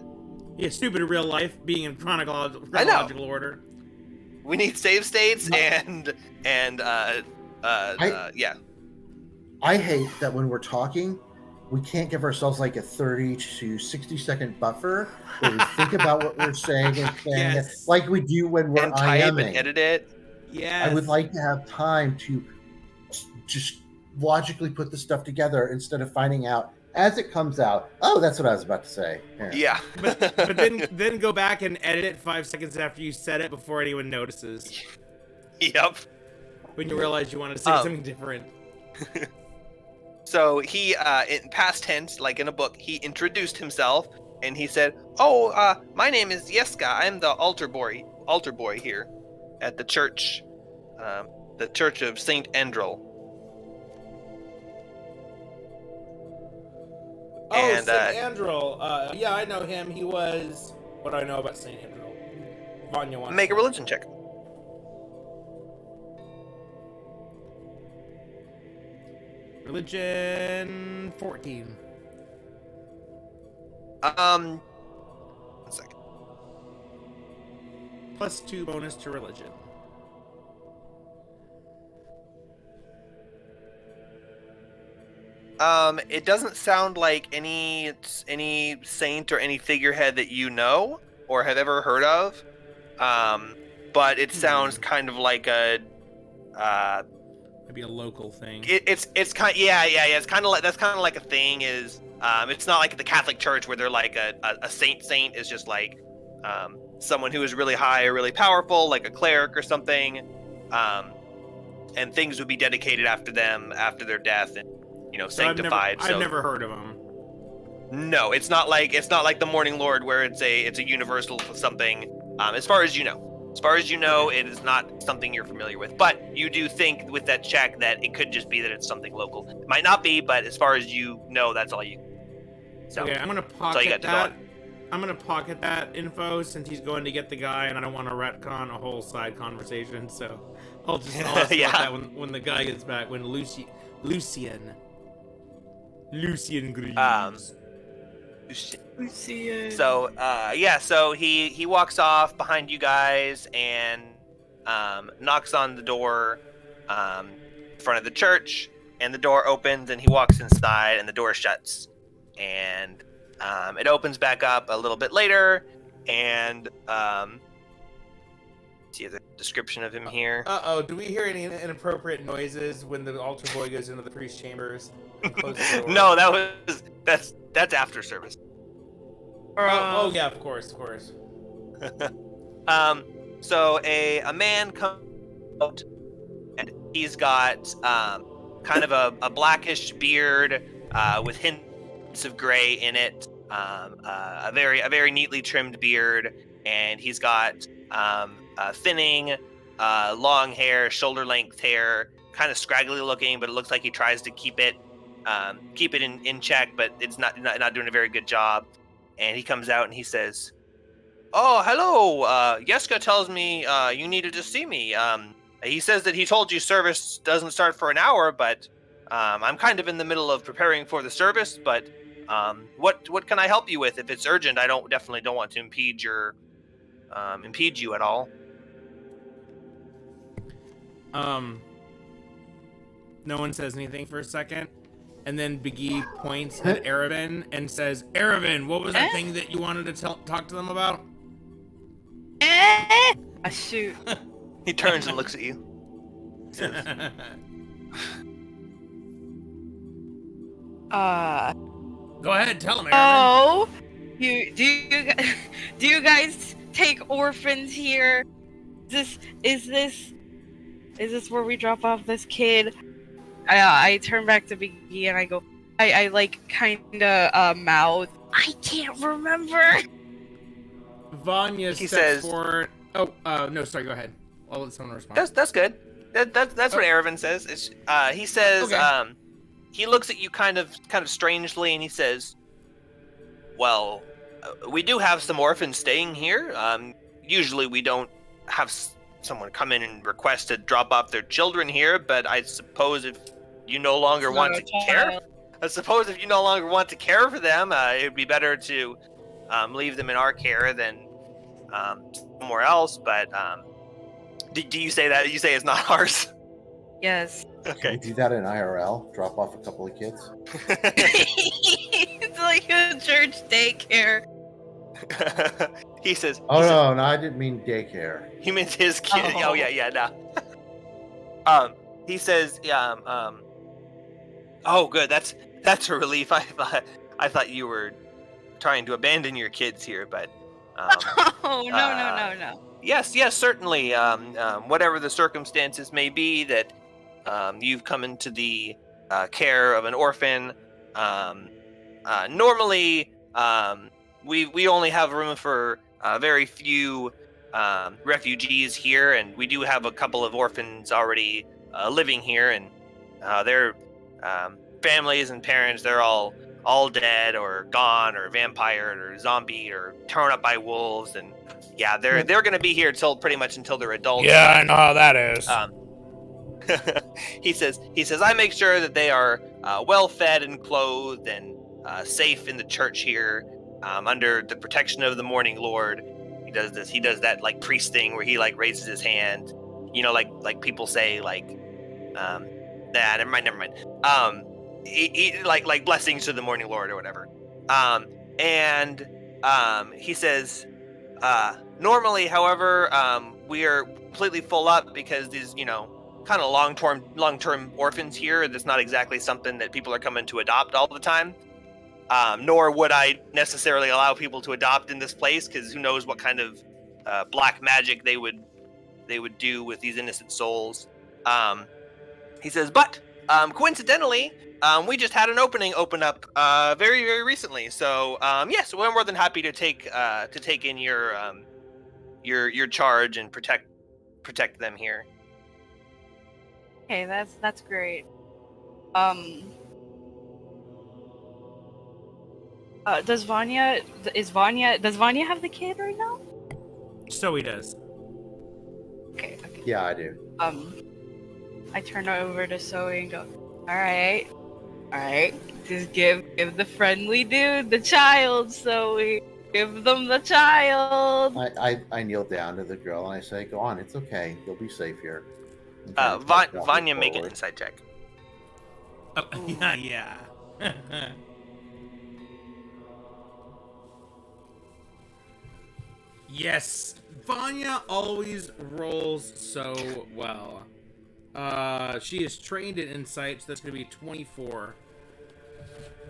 Speaker 1: Yeah, stupid in real life, being in chronological order.
Speaker 2: We need save states and yeah.
Speaker 4: I hate that when we're talking, we can't give ourselves like a 30 to 60 second buffer where we think about what we're saying and saying it like we do when we're
Speaker 2: and type
Speaker 4: IMing.
Speaker 2: and edit it.
Speaker 1: Yeah,
Speaker 4: I would like to have time to just logically put the stuff together instead of finding out as it comes out. Oh, that's what I was about to say.
Speaker 2: Yeah.
Speaker 1: But then go back and edit it 5 seconds after you said it before anyone notices.
Speaker 2: Yep.
Speaker 1: When you realize you wanted to say something different.
Speaker 2: So he, in past tense, like in a book, he introduced himself and he said, "Oh, my name is Yeska. I'm the altar boy here at the church of Saint Endril."
Speaker 1: Oh,
Speaker 2: And,
Speaker 1: Saint Andrel. Yeah, I know him. He was. What do I know about Saint Andrel? Vanya wants
Speaker 2: Make a religion check.
Speaker 1: Religion 14.
Speaker 2: One second.
Speaker 1: +2 bonus to religion.
Speaker 2: It doesn't sound like any saint or any figurehead that you know or have ever heard of. But it sounds kind of like a
Speaker 1: Maybe a local thing.
Speaker 2: it's kind it's kind of like that's kind of like a thing is it's not like the Catholic Church where they're like a saint is just like someone who is really high or really powerful, like a cleric or something, and things would be dedicated after them after their death and sanctified.
Speaker 1: I've never heard of them.
Speaker 2: No, it's not like the Morning Lord where it's a universal something. As far as you know. As far as you know, it is not something you're familiar with. But you do think with that check that it could just be that it's something local. It might not be, but as far as you know, that's all you. So,
Speaker 1: okay, I'm gonna pocket that. I'm gonna pocket that info since he's going to get the guy, and I don't want to retcon a whole side conversation. So I'll ask about that when the guy gets back. When Lucian Greaves.
Speaker 2: So so he walks off behind you guys and knocks on the door in front of the church, and the door opens and he walks inside and the door shuts, and it opens back up a little bit later, and see the description of him here.
Speaker 1: Do we hear any inappropriate noises when the altar boy goes into the priest chambers and closes the door?
Speaker 2: No, that's after service.
Speaker 1: Oh yeah, of course.
Speaker 2: So a man comes out and he's got kind of a blackish beard with hints of gray in it, a very neatly trimmed beard, and he's got thinning, long hair, shoulder length hair, kind of scraggly looking, but it looks like he tries to keep it in check, but it's not doing a very good job. And he comes out and he says, "Oh, hello. Yeska tells me you needed to see me. He says that he told you service doesn't start for an hour, but I'm kind of in the middle of preparing for the service. But what can I help you with? If it's urgent, I definitely don't want to impede you at all."
Speaker 1: No one says anything for a second. And then Biggie points at Erebin and says, "Erebin, what was that thing that you wanted to talk to them about?"
Speaker 3: Shoot.
Speaker 2: He turns and looks at you. Says,
Speaker 1: Go ahead, tell him, Erebin.
Speaker 3: Oh, do you guys take orphans here? Is this where we drop off this kid? I turn back to Biggie and I go, I like kinda mouth, "I can't remember."
Speaker 1: Vanya steps forward. Oh, no, sorry, go ahead. I'll let someone respond.
Speaker 2: That's good. That's what Erebin says. He says, okay. He looks at you kind of strangely, and he says, "Well, we do have some orphans staying here. Usually we don't have someone come in and request to drop off their children here, but I suppose if you no longer want to care, for them, it would be better to leave them in our care than somewhere else. But do you say that? You say it's not ours?"
Speaker 3: Yes.
Speaker 2: Okay.
Speaker 4: Can we do that in IRL? Drop off a couple of kids?
Speaker 3: It's like a church daycare.
Speaker 2: He says,
Speaker 4: No, I didn't mean daycare.
Speaker 2: He means his kid. Oh yeah, no. he says, oh, good. That's a relief. I thought you were trying to abandon your kids here, but
Speaker 3: Oh, no.
Speaker 2: yes, certainly. Whatever the circumstances may be that you've come into the care of an orphan. Normally, we only have room for very few refugees here, and we do have a couple of orphans already living here, and their families and parents, they're all dead or gone or vampired or zombie or torn up by wolves, and yeah, they're going to be here pretty much until they're adults.
Speaker 1: Yeah, I know how that is.
Speaker 2: He says I make sure that they are well fed and clothed and safe in the church here, under the protection of the Morning Lord. He does that like priest thing where he like raises his hand, like people say like never mind. Like blessings to the Morning Lord or whatever. He says, normally, however, we are completely full up because these, kind of long-term orphans here. That's not exactly something that people are coming to adopt all the time. Nor would I necessarily allow people to adopt in this place, because who knows what kind of black magic they would do with these innocent souls. He says, but coincidentally, we just had an opening open up very, very recently. So yes, we're more than happy to take in your charge and protect them here.
Speaker 3: Okay, that's great. Does Vanya have the kid right now?
Speaker 1: So he does.
Speaker 3: Okay.
Speaker 4: Yeah, I do.
Speaker 3: I turn over to Zoe and go, all right, just give the friendly dude the child, Zoe. Give them the child.
Speaker 4: I kneel down to the girl and I say, go on, it's okay. You'll be safe here.
Speaker 2: Vanya, make an insight check.
Speaker 1: Yeah. Yes, Vanya always rolls so well. She is trained in insight, so that's going to be 24.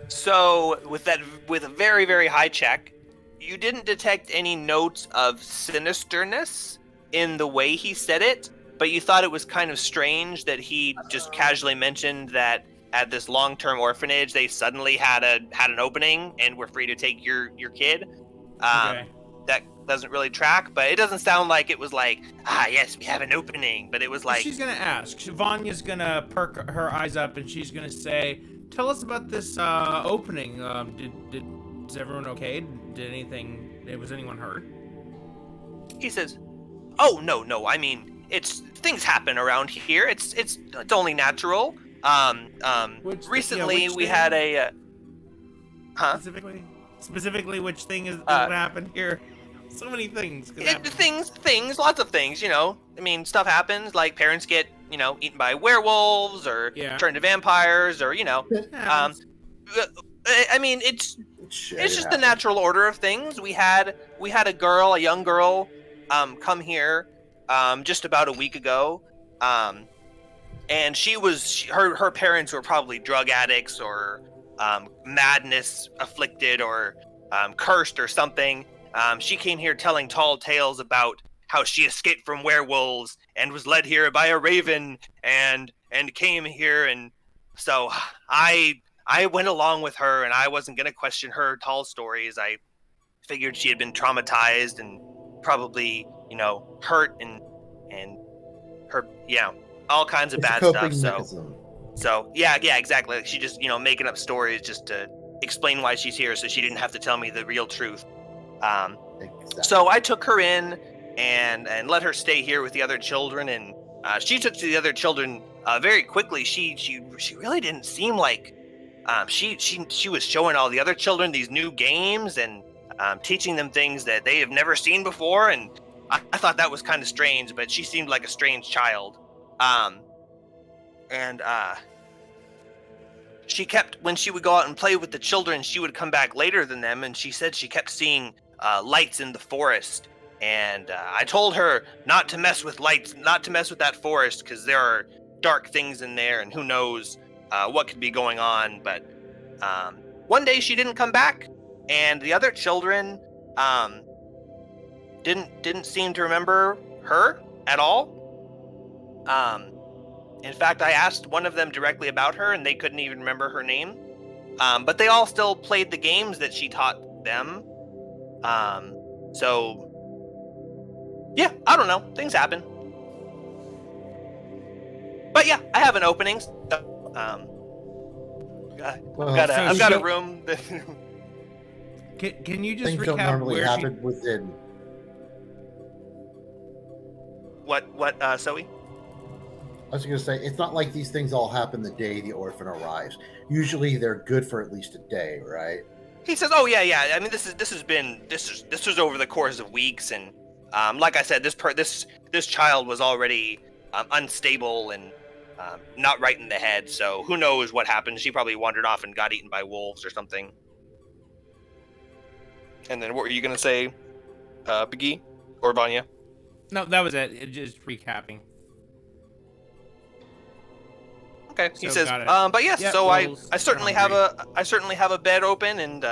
Speaker 2: So, with a very, very high check, you didn't detect any notes of sinisterness in the way he said it, but you thought it was kind of strange that he just casually mentioned that at this long-term orphanage, they suddenly had an opening and were free to take your kid.
Speaker 1: Okay.
Speaker 2: That doesn't really track, but it doesn't sound like it was like, yes, we have an opening, but it was like...
Speaker 1: She's gonna ask. Vanya's gonna perk her eyes up and she's gonna say, tell us about this opening. Is everyone okay? Was anyone hurt?
Speaker 2: He says, oh, no, I mean, things happen around here. It's only natural. Recently we had a...
Speaker 1: Specifically, which thing is what happened here? So many things.
Speaker 2: Things, lots of things, I mean, stuff happens, like parents get, eaten by werewolves or turned to vampires or, I mean, it's just the natural order of things. We had a young girl, come here, just about a week ago, and her parents were probably drug addicts or madness afflicted or cursed or something. She came here telling tall tales about how she escaped from werewolves and was led here by a raven and came here, and so I went along with her, and I wasn't going to question her tall stories. I figured she had been traumatized and probably, hurt and her, all kinds of bad stuff. So yeah, exactly. Like she just, making up stories just to explain why she's here so she didn't have to tell me the real truth.
Speaker 4: Exactly.
Speaker 2: So I took her in and let her stay here with the other children, and she took to the other children very quickly. She really didn't seem like she was showing all the other children these new games and teaching them things that they have never seen before, and I thought that was kind of strange, but she seemed like a strange child. She kept, when she would go out and play with the children, she would come back later than them, and she said she kept seeing lights in the forest. And I told her not to mess with lights, not to mess with that forest, because there are, dark things in there, and who knows what could be going on. But one day she didn't come back, and the other children didn't seem to remember her at all. In fact, I asked one of them directly about her, and they couldn't even remember her name. But they all still played the games that she taught them. So, yeah, I don't know. Things happen. But yeah, I have an opening. So, I've got a room. That
Speaker 1: Can you just
Speaker 4: things
Speaker 1: recap
Speaker 4: don't normally
Speaker 1: where
Speaker 4: happen within.
Speaker 2: What, Zoe?
Speaker 4: I was going to say, it's not like these things all happen the day the orphan arrives. Usually, they're good for at least a day, right?
Speaker 2: He says, "Oh yeah. I mean, this was over the course of weeks, and like I said, this child was already unstable and not right in the head. So who knows what happened? She probably wandered off and got eaten by wolves or something." And then what were you gonna say, Biggie or Vanya?
Speaker 1: No, that was it. Just recapping.
Speaker 2: Okay, he
Speaker 1: So
Speaker 2: says,
Speaker 1: got it.
Speaker 2: but yes,
Speaker 1: Yeah,
Speaker 2: so
Speaker 1: well,
Speaker 2: I certainly have a bed open, and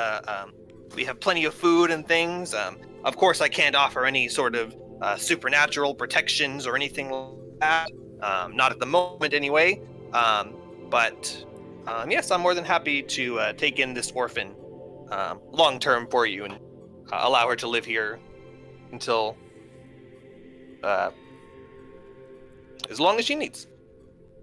Speaker 2: we have plenty of food and things. Of course, I can't offer any sort of supernatural protections or anything like that. Not at the moment, anyway. But yes, I'm more than happy to take in this orphan long term for you and allow her to live here until as long as she needs.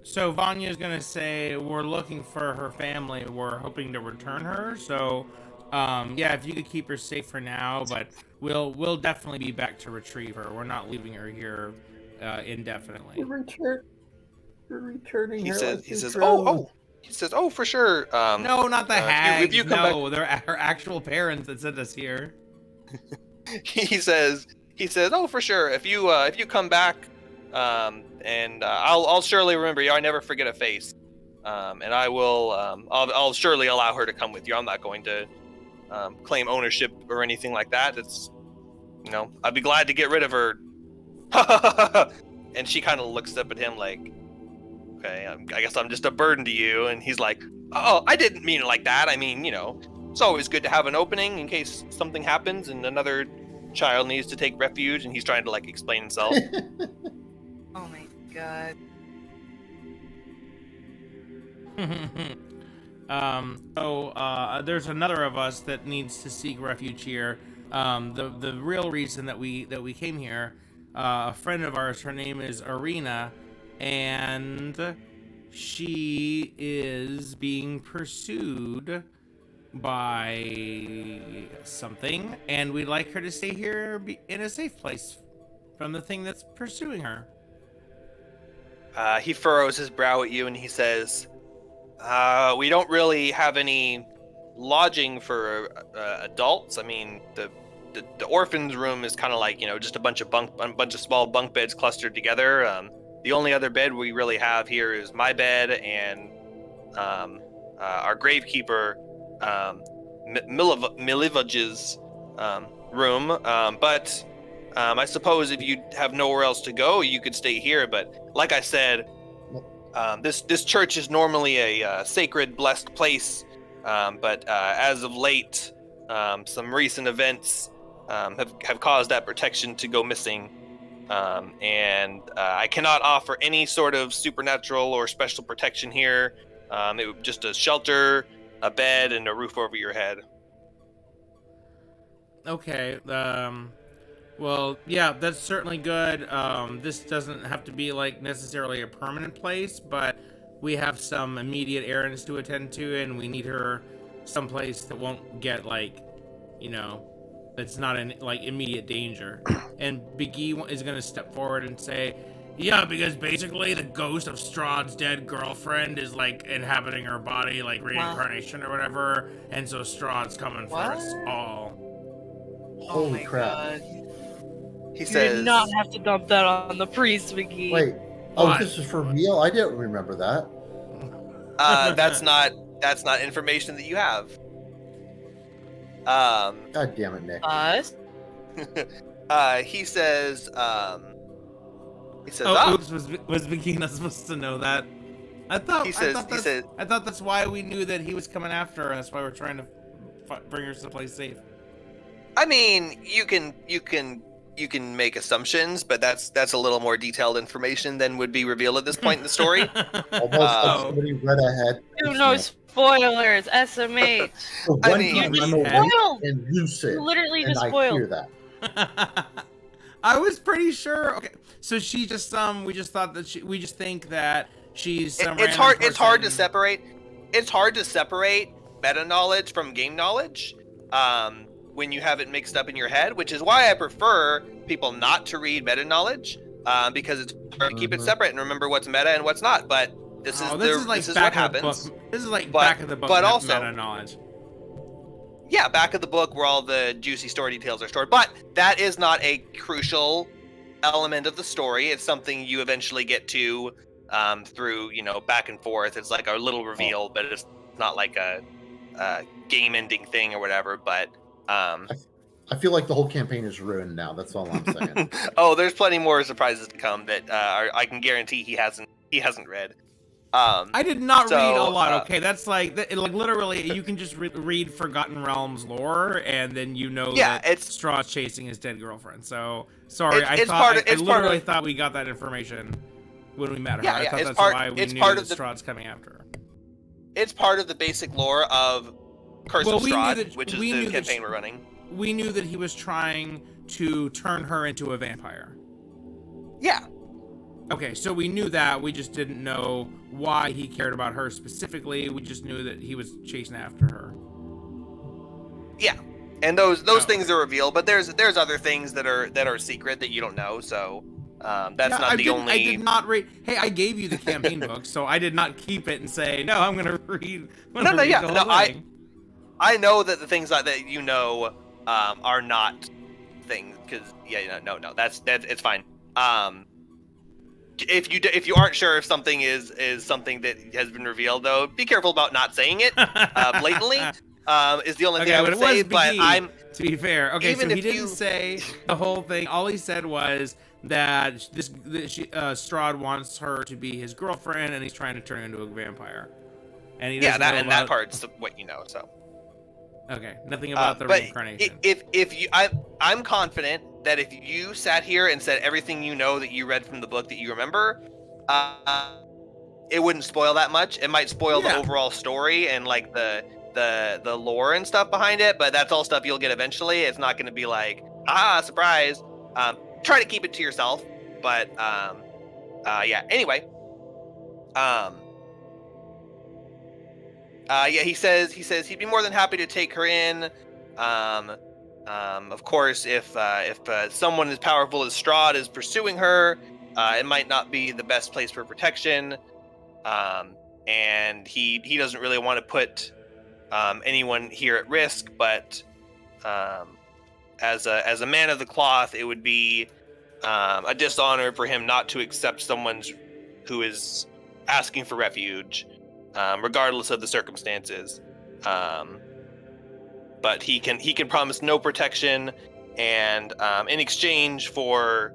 Speaker 1: So Vanya's gonna say we're looking for her family. We're hoping to return her. So, yeah, if you could keep her safe for now, but we'll definitely be back to retrieve her. We're not leaving her here indefinitely.
Speaker 4: We're returning
Speaker 2: He
Speaker 4: her.
Speaker 2: says,
Speaker 4: like
Speaker 2: he
Speaker 4: the
Speaker 2: says,
Speaker 4: drone.
Speaker 2: oh, for sure.
Speaker 1: No, not the hags.
Speaker 2: If you come
Speaker 1: no, they're her actual parents that sent us here.
Speaker 2: he says, oh, for sure. If you come back, and I'll surely remember you. I never forget a face. And I will. I'll surely allow her to come with you. I'm not going to claim ownership or anything like that. It's, I'd be glad to get rid of her. And she kind of looks up at him like, okay, I guess I'm just a burden to you. And he's like, oh, I didn't mean it like that. I mean, it's always good to have an opening in case something happens and another child needs to take refuge. And he's trying to explain himself.
Speaker 3: Oh my god.
Speaker 1: There's another of us that needs to seek refuge here. The real reason that we came here, a friend of ours, her name is Arena, and she is being pursued by something, and we'd like her to stay here in a safe place from the thing that's pursuing her.
Speaker 2: He furrows his brow at you and he says, we don't really have any lodging for adults. I mean, the orphan's room is kind of like, just a bunch of small bunk beds clustered together. The only other bed we really have here is my bed and our gravekeeper, Milivaj's room. But I suppose if you have nowhere else to go, you could stay here. But like I said, this church is normally a sacred, blessed place. But as of late, some recent events have caused that protection to go missing. And I cannot offer any sort of supernatural or special protection here. It would just a shelter, a bed, and a roof over your head.
Speaker 1: Okay. Well, yeah, that's certainly good. This doesn't have to be necessarily a permanent place, but we have some immediate errands to attend to, and we need her someplace that won't get that's not in immediate danger. And Big E is gonna step forward and say, yeah, because basically the ghost of Strahd's dead girlfriend is inhabiting her body, reincarnation or whatever, and so Strahd's coming for us all.
Speaker 4: Holy crap.
Speaker 3: God.
Speaker 2: He
Speaker 3: You
Speaker 2: says,
Speaker 3: did not have to dump that on the priest, McGee.
Speaker 4: Wait. Oh,
Speaker 1: What?
Speaker 4: this is for real? I didn't remember that.
Speaker 2: that's not information that you have.
Speaker 4: God damn it, Nick.
Speaker 3: Us?
Speaker 2: He says, He says,
Speaker 1: Oops, was Begina supposed to know that? I thought that's why we knew that he was coming after her. That's why we're trying to bring her someplace safe.
Speaker 2: I mean, you can make assumptions, but that's a little more detailed information than would be revealed at this point in the story.
Speaker 4: Almost like somebody read ahead.
Speaker 3: No spoilers, SMH.
Speaker 2: I mean,
Speaker 3: you just spoiled.
Speaker 4: And you said,
Speaker 3: You literally just
Speaker 4: I
Speaker 3: spoiled.
Speaker 4: hear that.
Speaker 1: I was pretty sure. Okay, so she just we just thought that we just think that she's some
Speaker 2: it's hard to separate. It's hard to separate meta knowledge from game knowledge when you have it mixed up in your head, which is why I prefer people not to read meta knowledge because it's hard to keep it separate and remember what's meta and what's not. But this is what happens.
Speaker 1: This is like back of the book,
Speaker 2: but also
Speaker 1: meta knowledge.
Speaker 2: Yeah, back of the book where all the juicy story details are stored. But that is not a crucial element of the story. It's something you eventually get to through, back and forth. It's like a little reveal, but it's not like a game-ending thing or whatever. But
Speaker 4: I feel like the whole campaign is ruined now. That's all I'm saying.
Speaker 2: Oh, there's plenty more surprises to come that I can guarantee he hasn't read.
Speaker 1: I did not read a lot. Okay, that's like literally you can just read Forgotten Realms lore, and then that Strahd's chasing his dead girlfriend. So sorry, I thought we got that information when we met her. I thought that's why we knew that Strahd's coming after her.
Speaker 2: It's part of the basic lore of Curse of Strahd, which is the campaign we're running.
Speaker 1: We knew that he was trying to turn her into a vampire.
Speaker 2: Yeah.
Speaker 1: Okay, so we knew that. We just didn't know why he cared about her specifically. We just knew that he was chasing after her.
Speaker 2: Yeah, and those things are revealed, but there's other things that are secret that you don't know. So that's not the only.
Speaker 1: I did not read. Hey, I gave you the campaign book, so I did not keep it and say no. I'm gonna read.
Speaker 2: I know that the things that are not things because that's it's fine. If you aren't sure if something is something that has been revealed, though, be careful about not saying it blatantly. Is the only thing I would say. But
Speaker 1: to be fair, okay. So he didn't say the whole thing. All he said was that Strahd wants her to be his girlfriend, and he's trying to turn her into a vampire. And he
Speaker 2: that part's what you know. So
Speaker 1: okay, nothing about the reincarnation.
Speaker 2: I'm confident that if you sat here and said everything that you read from the book that you remember, it wouldn't spoil that much. It might spoil the overall story and like the lore and stuff behind it, but that's all stuff you'll get eventually. It's not going to be like, surprise. Try to keep it to yourself, but anyway. He says he'd be more than happy to take her in. Of course, if someone as powerful as Strahd is pursuing her, it might not be the best place for protection. And he doesn't really want to put anyone here at risk. But as a man of the cloth, it would be a dishonor for him not to accept someone who is asking for refuge, regardless of the circumstances. But he can promise no protection, and in exchange for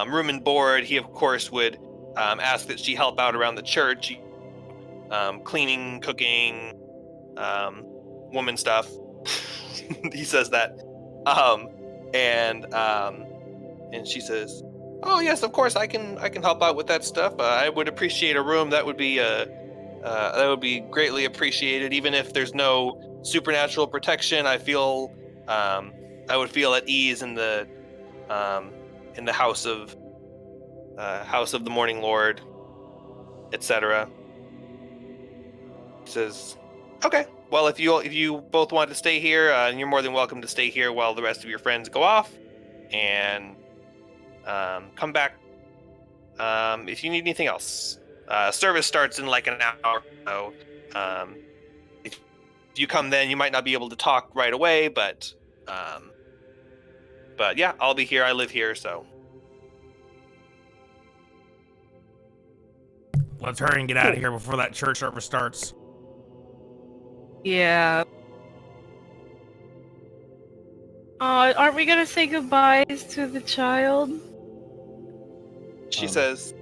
Speaker 2: room and board, he of course would ask that she help out around the church, cleaning, cooking, woman stuff. He says that, and she says, "Oh yes, of course I can help out with that stuff. I would appreciate a room. That would be greatly appreciated, even if there's no supernatural protection. I feel I would feel at ease in the house of the Morning Lord, etc." He says, "Okay, well, if you both want to stay here, you're more than welcome to stay here while the rest of your friends go off, and come back if you need anything else. Service starts in like an hour, so if you come then, you might not be able to talk right away, but yeah, I'll be here. I live here, so."
Speaker 1: Let's hurry and get out of here before that church service starts.
Speaker 3: Yeah. Aren't we gonna say goodbyes to the child?
Speaker 2: She says,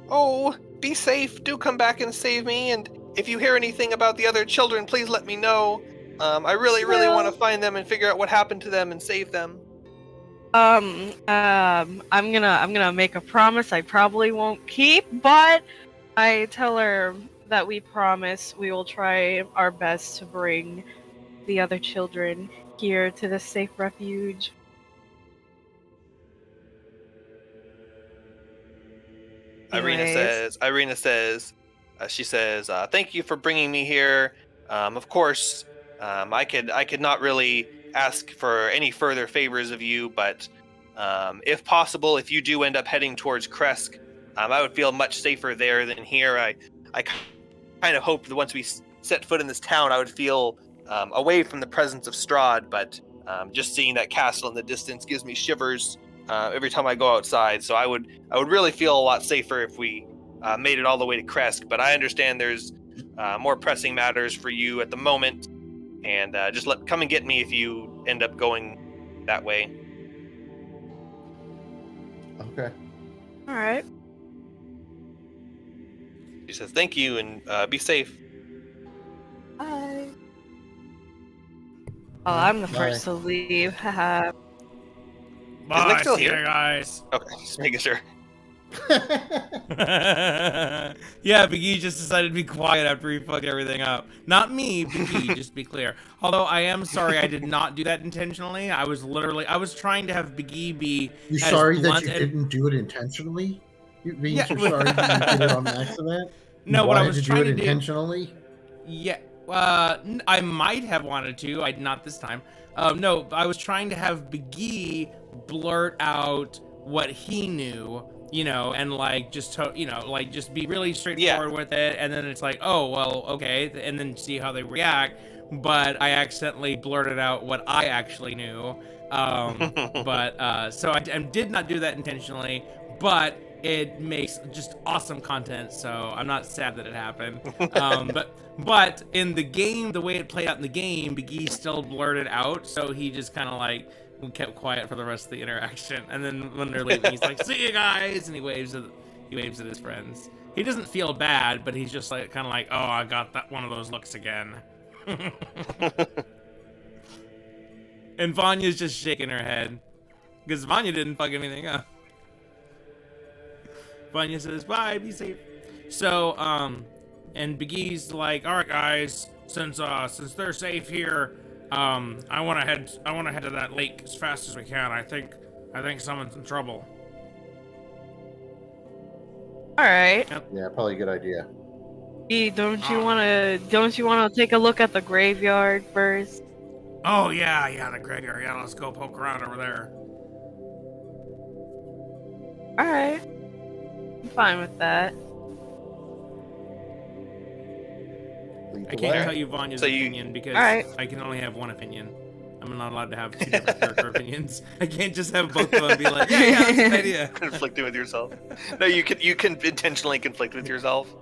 Speaker 2: "Oh, be safe. Do come back and save me. And if you hear anything about the other children, please let me know. I really want to find them and figure out what happened to them and save them."
Speaker 3: I'm gonna make a promise I probably won't keep, but I tell her that we promise we will try our best to bring the other children here to the safe refuge. Anyways.
Speaker 2: Irina says, she says, "Thank you for bringing me here. Of course, I could not really ask for any further favors of you, but if possible, if you do end up heading towards Kresk, I would feel much safer there than here. I kind of hoped that once we set foot in this town, I would feel away from the presence of Strahd, but just seeing that castle in the distance gives me shivers every time I go outside. So I would really feel a lot safer if we made it all the way to Kresk. But I understand there's more pressing matters for you at the moment, and just come and get me if you end up going that way."
Speaker 4: Okay.
Speaker 3: All right.
Speaker 2: She says, "Thank you, and be safe."
Speaker 3: Bye. Oh, I'm the first to leave. Haha.
Speaker 1: Bye,
Speaker 2: Nick still
Speaker 1: see
Speaker 2: here?
Speaker 1: ya, guys.
Speaker 2: Okay, just making sure.
Speaker 1: Yeah, Big E just decided to be quiet after he fucked everything up. Not me, Big E, just to be clear. Although I am sorry I did not do that intentionally. I was trying to have Big E be
Speaker 4: You
Speaker 1: as
Speaker 4: sorry that
Speaker 1: blunt
Speaker 4: you
Speaker 1: and-
Speaker 4: didn't do it intentionally? You being
Speaker 1: Yeah.
Speaker 4: so sorry that you did it on accident?
Speaker 1: No,
Speaker 4: You
Speaker 1: what I
Speaker 4: wanted
Speaker 1: was
Speaker 4: to do
Speaker 1: trying
Speaker 4: it
Speaker 1: to do-
Speaker 4: intentionally?
Speaker 1: Yeah, I might have wanted to. I not this time. No, I was trying to have Biggie blurt out what he knew, and like just just be really straightforward with it, and then it's like, oh well, okay, and then see how they react. But I accidentally blurted out what I actually knew. So I did not do that intentionally, but it makes just awesome content, so I'm not sad that it happened. But in the game, the way it played out in the game, Big E still blurted out, so he just kind of like kept quiet for the rest of the interaction. And then when they're leaving, he's like, "See you guys," and he waves at his friends. He doesn't feel bad, but he's just like kind of like, "Oh, I got that one of those looks again." And Vanya's just shaking her head because Vanya didn't fuck anything up. Vanya says, "Bye, be safe." So, and Big E's like, "All right, guys, since they're safe here, I want to head to that lake as fast as we can. I think someone's in trouble."
Speaker 3: All right.
Speaker 4: Yeah, probably a good idea.
Speaker 3: Don't you wanna take a look at the graveyard first?
Speaker 1: Oh yeah, the graveyard. Yeah, let's go poke around over there.
Speaker 3: All right. I'm fine with that.
Speaker 4: Lead
Speaker 1: I
Speaker 4: the
Speaker 1: can't
Speaker 4: way.
Speaker 1: tell you Vanya's
Speaker 2: So
Speaker 1: opinion because
Speaker 3: Alright.
Speaker 1: I can only have one opinion. I'm not allowed to have two different character opinions. I can't just have both of them and be like, yeah, that's a good idea.
Speaker 2: Conflicting with yourself. No, you can intentionally conflict with yourself.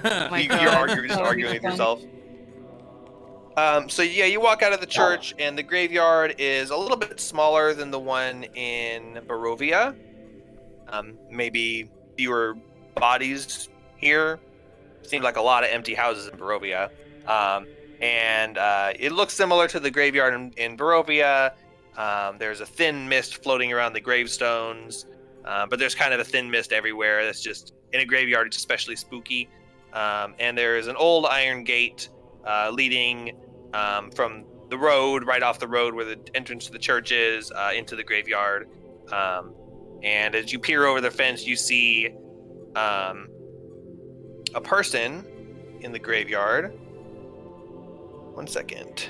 Speaker 3: My
Speaker 2: You're
Speaker 3: God.
Speaker 2: just
Speaker 3: Oh,
Speaker 2: arguing with
Speaker 3: fun.
Speaker 2: yourself. So yeah, you walk out of the church, and the graveyard is a little bit smaller than the one in Barovia. Maybe fewer bodies here. Seemed like a lot of empty houses in Barovia. And it looks similar to the graveyard in Barovia. There's a thin mist floating around the gravestones, but there's kind of a thin mist everywhere. That's just, in a graveyard, it's especially spooky. And there's an old iron gate leading from the road, right off the road where the entrance to the church is, into the graveyard. And as you peer over the fence, you see a person in the graveyard. One second.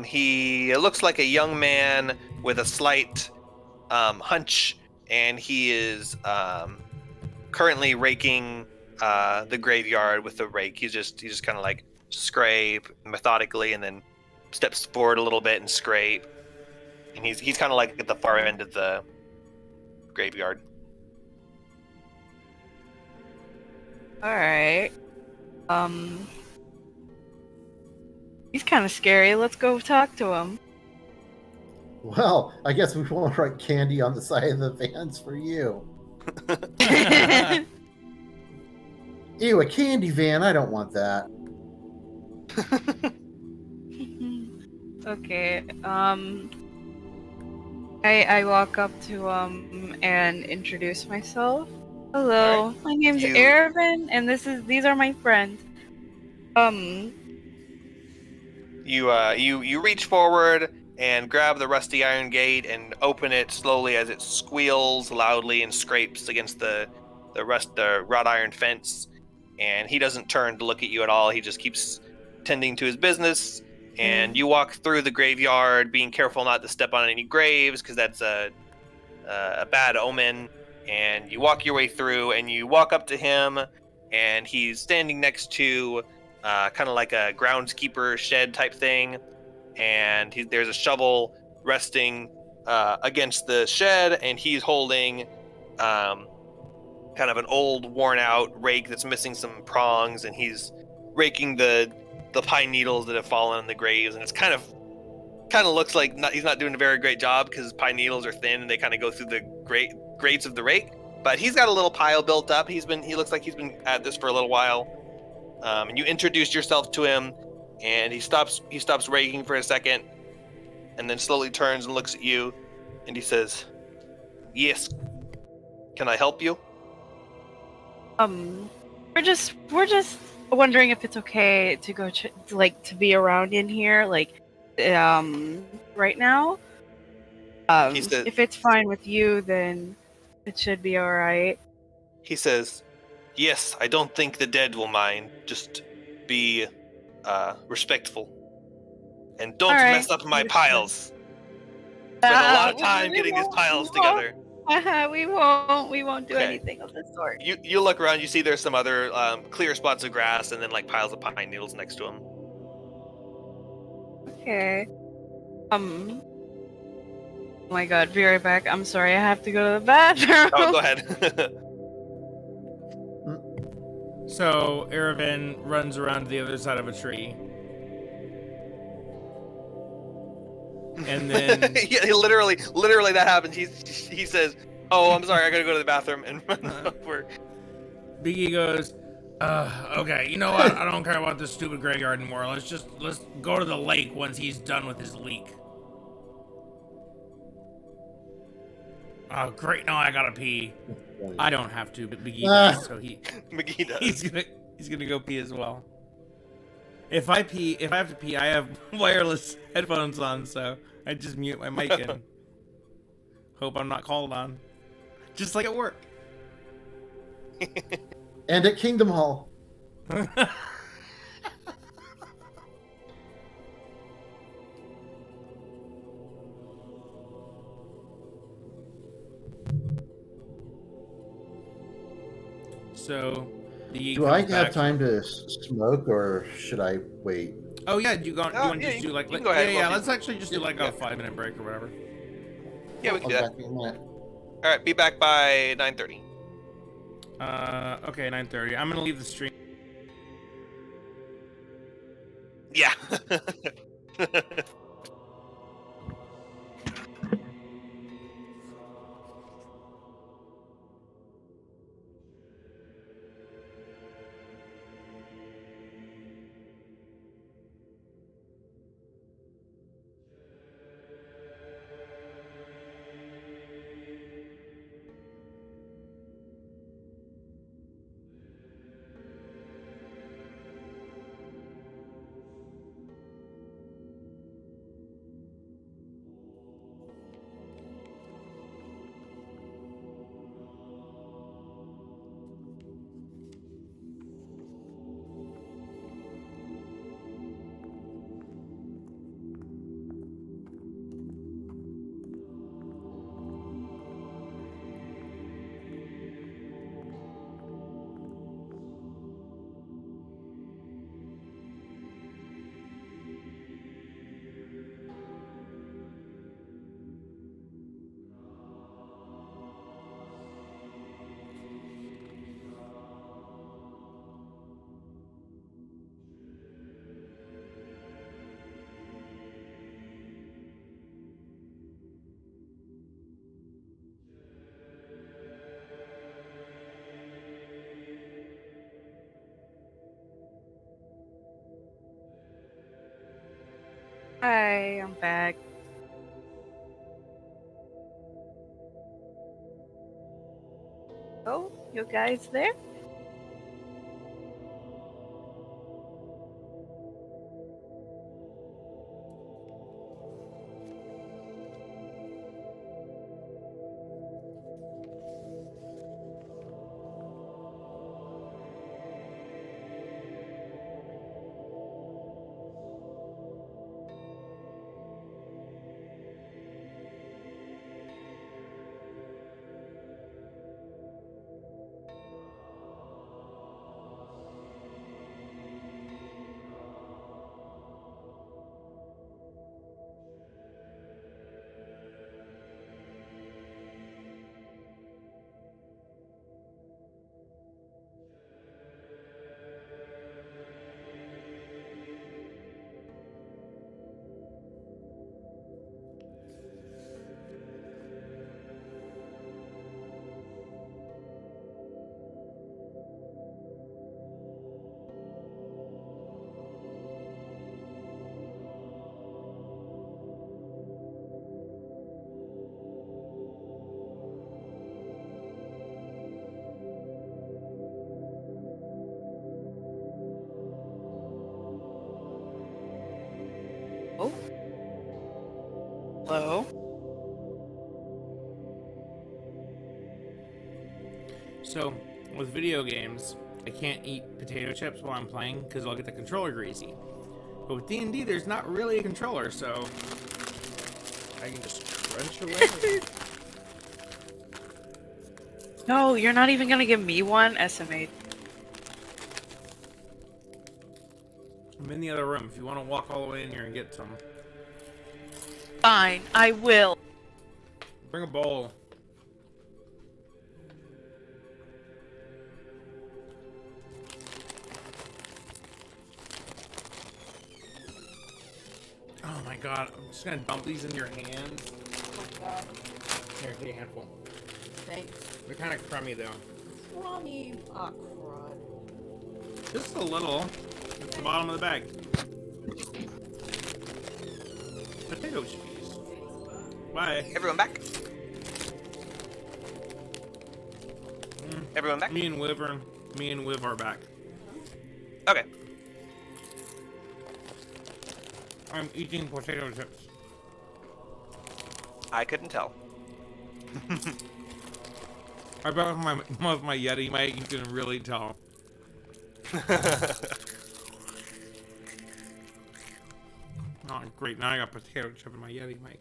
Speaker 2: He looks like a young man with a slight hunch, and he is currently raking the graveyard with the rake. He just kind of like scrape methodically, and then steps forward a little bit and scrape. And he's kind of like at the far end of the graveyard.
Speaker 3: All right. He's kind of scary. Let's go talk to him.
Speaker 4: Well, I guess we won't write candy on the side of the vans for you. Ew, a candy van. I don't want that.
Speaker 3: Okay. I walk up to and introduce myself. Hello, my name's
Speaker 2: You-
Speaker 3: Ervin, and these are my friends.
Speaker 2: You reach forward and grab the rusty iron gate and open it slowly as it squeals loudly and scrapes against the wrought iron fence. And he doesn't turn to look at you at all. He just keeps tending to his business. And you walk through the graveyard, being careful not to step on any graves because that's a bad omen. And you walk your way through, and you walk up to him, and he's standing next to kind of like a groundskeeper shed type thing, and there's a shovel resting against the shed, and he's holding kind of an old, worn-out rake that's missing some prongs, and he's raking the pine needles that have fallen in the graves, and it's kind of looks like he's not doing a very great job because his pine needles are thin and they kind of go through the grates of the rake. But he's got a little pile built up. He looks like he's been at this for a little while. And you introduce yourself to him, and he stops raking for a second, and then slowly turns and looks at you, and he says, "Yes, can I help you?"
Speaker 3: We're just wondering if it's okay to go to be around in here, right now.
Speaker 2: He says,
Speaker 3: If it's fine with you, then it should be all right.
Speaker 2: "Yes, I don't think the dead will mind. Just be respectful. And don't
Speaker 3: All right.
Speaker 2: mess up my
Speaker 3: Understood.
Speaker 2: piles. Spend a lot of time
Speaker 3: we
Speaker 2: getting these
Speaker 3: won't-
Speaker 2: piles
Speaker 3: we won't.
Speaker 2: together."
Speaker 3: We won't. We won't do
Speaker 2: Okay.
Speaker 3: anything of the sort.
Speaker 2: You look around, you see there's some other clear spots of grass and then like piles of pine needles next to him.
Speaker 3: Okay. Oh my god, be right back. I'm sorry, I have to go to the bathroom.
Speaker 2: Oh, go ahead.
Speaker 1: So Erevan runs around to the other side of a tree. And then
Speaker 2: Yeah, he literally that happens. He says, "Oh, I'm sorry, I gotta go to the bathroom," and runs over.
Speaker 1: Biggie goes, okay, you know what? I don't care about this stupid graveyard anymore. Let's go to the lake once he's done with his leak. Oh, great. No, I gotta pee. I don't have to, but Biggie does, so
Speaker 2: McGee does.
Speaker 1: he's gonna go pee as well. If I have to pee, I have wireless headphones on, so I just mute my mic and hope I'm not called on. Just like at work.
Speaker 4: And at Kingdom Hall.
Speaker 1: So,
Speaker 4: do I have time to smoke, or should I wait?
Speaker 1: Oh yeah, you want to
Speaker 2: yeah,
Speaker 1: just do like
Speaker 2: you can go ahead.
Speaker 1: yeah. Let's actually just do like a 5-minute break or whatever.
Speaker 2: Yeah, we can do
Speaker 4: I'll
Speaker 2: that.
Speaker 4: be back in a minute.
Speaker 2: All right, be back by 9:30.
Speaker 1: Okay, 9:30. I'm gonna leave the stream.
Speaker 2: Yeah.
Speaker 3: Hi, I'm back. Oh, you guys there? Oh. Hello?
Speaker 1: So, with video games, I can't eat potato chips while I'm playing because I'll get the controller greasy. But with D&D, there's not really a controller, so I can just crunch away.
Speaker 3: No, you're not even gonna give me one? SMA.
Speaker 1: I'm in the other room if you want to walk all the way in here and get some.
Speaker 3: Fine, I will.
Speaker 1: Bring a bowl. Oh my god, I'm just gonna dump these in your hands.
Speaker 5: Oh my god.
Speaker 1: Here, take a handful.
Speaker 5: Thanks.
Speaker 1: They're kind of crummy though.
Speaker 5: Crummy. Ah, crud.
Speaker 1: Just a little. It's the bottom of the bag. Potato cheese. Bye.
Speaker 2: Everyone back? Everyone back?
Speaker 1: Me and Wiv are back.
Speaker 2: Okay.
Speaker 1: I'm eating potato chips.
Speaker 2: I couldn't tell.
Speaker 1: I bet with my Yeti mic, you can really tell. Oh, great. Now I got potato chip in my Yeti mic.